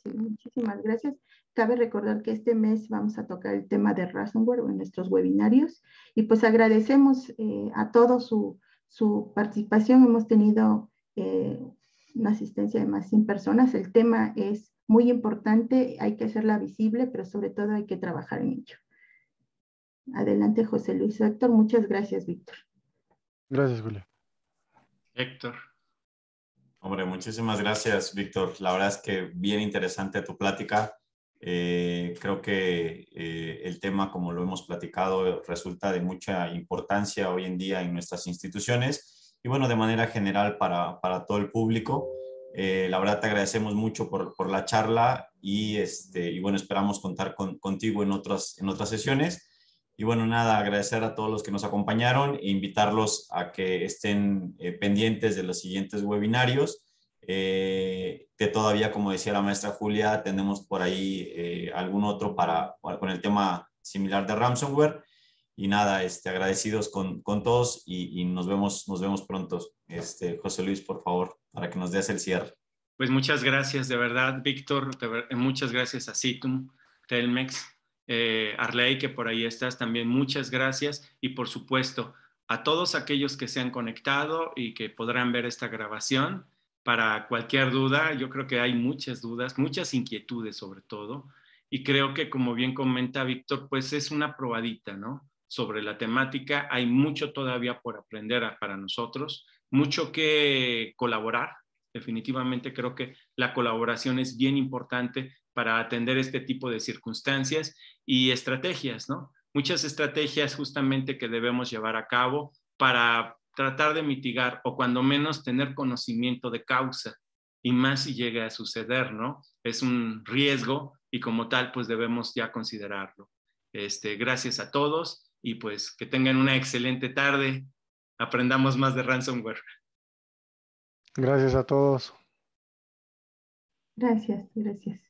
Sí, muchísimas gracias. Cabe recordar que este mes vamos a tocar el tema de ransomware en nuestros webinarios y pues agradecemos a todos su participación. Hemos tenido una asistencia de más de 100 personas. El tema es muy importante, hay que hacerla visible, pero sobre todo hay que trabajar en ello. Adelante, José Luis. Héctor, muchas gracias, Víctor. Gracias, Julio. Héctor. Hombre, muchísimas gracias, Víctor. La verdad es que bien interesante tu plática. Creo que el tema, como lo hemos platicado, resulta de mucha importancia hoy en día en nuestras instituciones y bueno, de manera general para todo el público. La verdad te agradecemos mucho por la charla y bueno, esperamos contar contigo en otras sesiones. Y bueno, nada, agradecer a todos los que nos acompañaron e invitarlos a que estén pendientes de los siguientes webinarios. Que todavía, como decía la maestra Julia, tenemos por ahí algún otro con el tema similar de ransomware. Y nada, agradecidos con todos y nos vemos pronto. José Luis, por favor, para que nos des el cierre. Pues muchas gracias, de verdad, Víctor. Muchas gracias a Citum, Telmex, Arley, que por ahí estás también. Muchas gracias. Y por supuesto, a todos aquellos que se han conectado y que podrán ver esta grabación. Para cualquier duda, yo creo que hay muchas dudas, muchas inquietudes sobre todo. Y creo que, como bien comenta Víctor, pues es una probadita, ¿no? Sobre la temática. Hay mucho todavía por aprender para nosotros, mucho que colaborar. Definitivamente creo que la colaboración es bien importante para atender este tipo de circunstancias y estrategias, ¿no? Muchas estrategias justamente que debemos llevar a cabo para tratar de mitigar o cuando menos tener conocimiento de causa y más si llega a suceder, ¿no? Es un riesgo y como tal pues debemos ya considerarlo. Gracias a todos y pues que tengan una excelente tarde. Aprendamos más de ransomware. Gracias a todos. Gracias, gracias.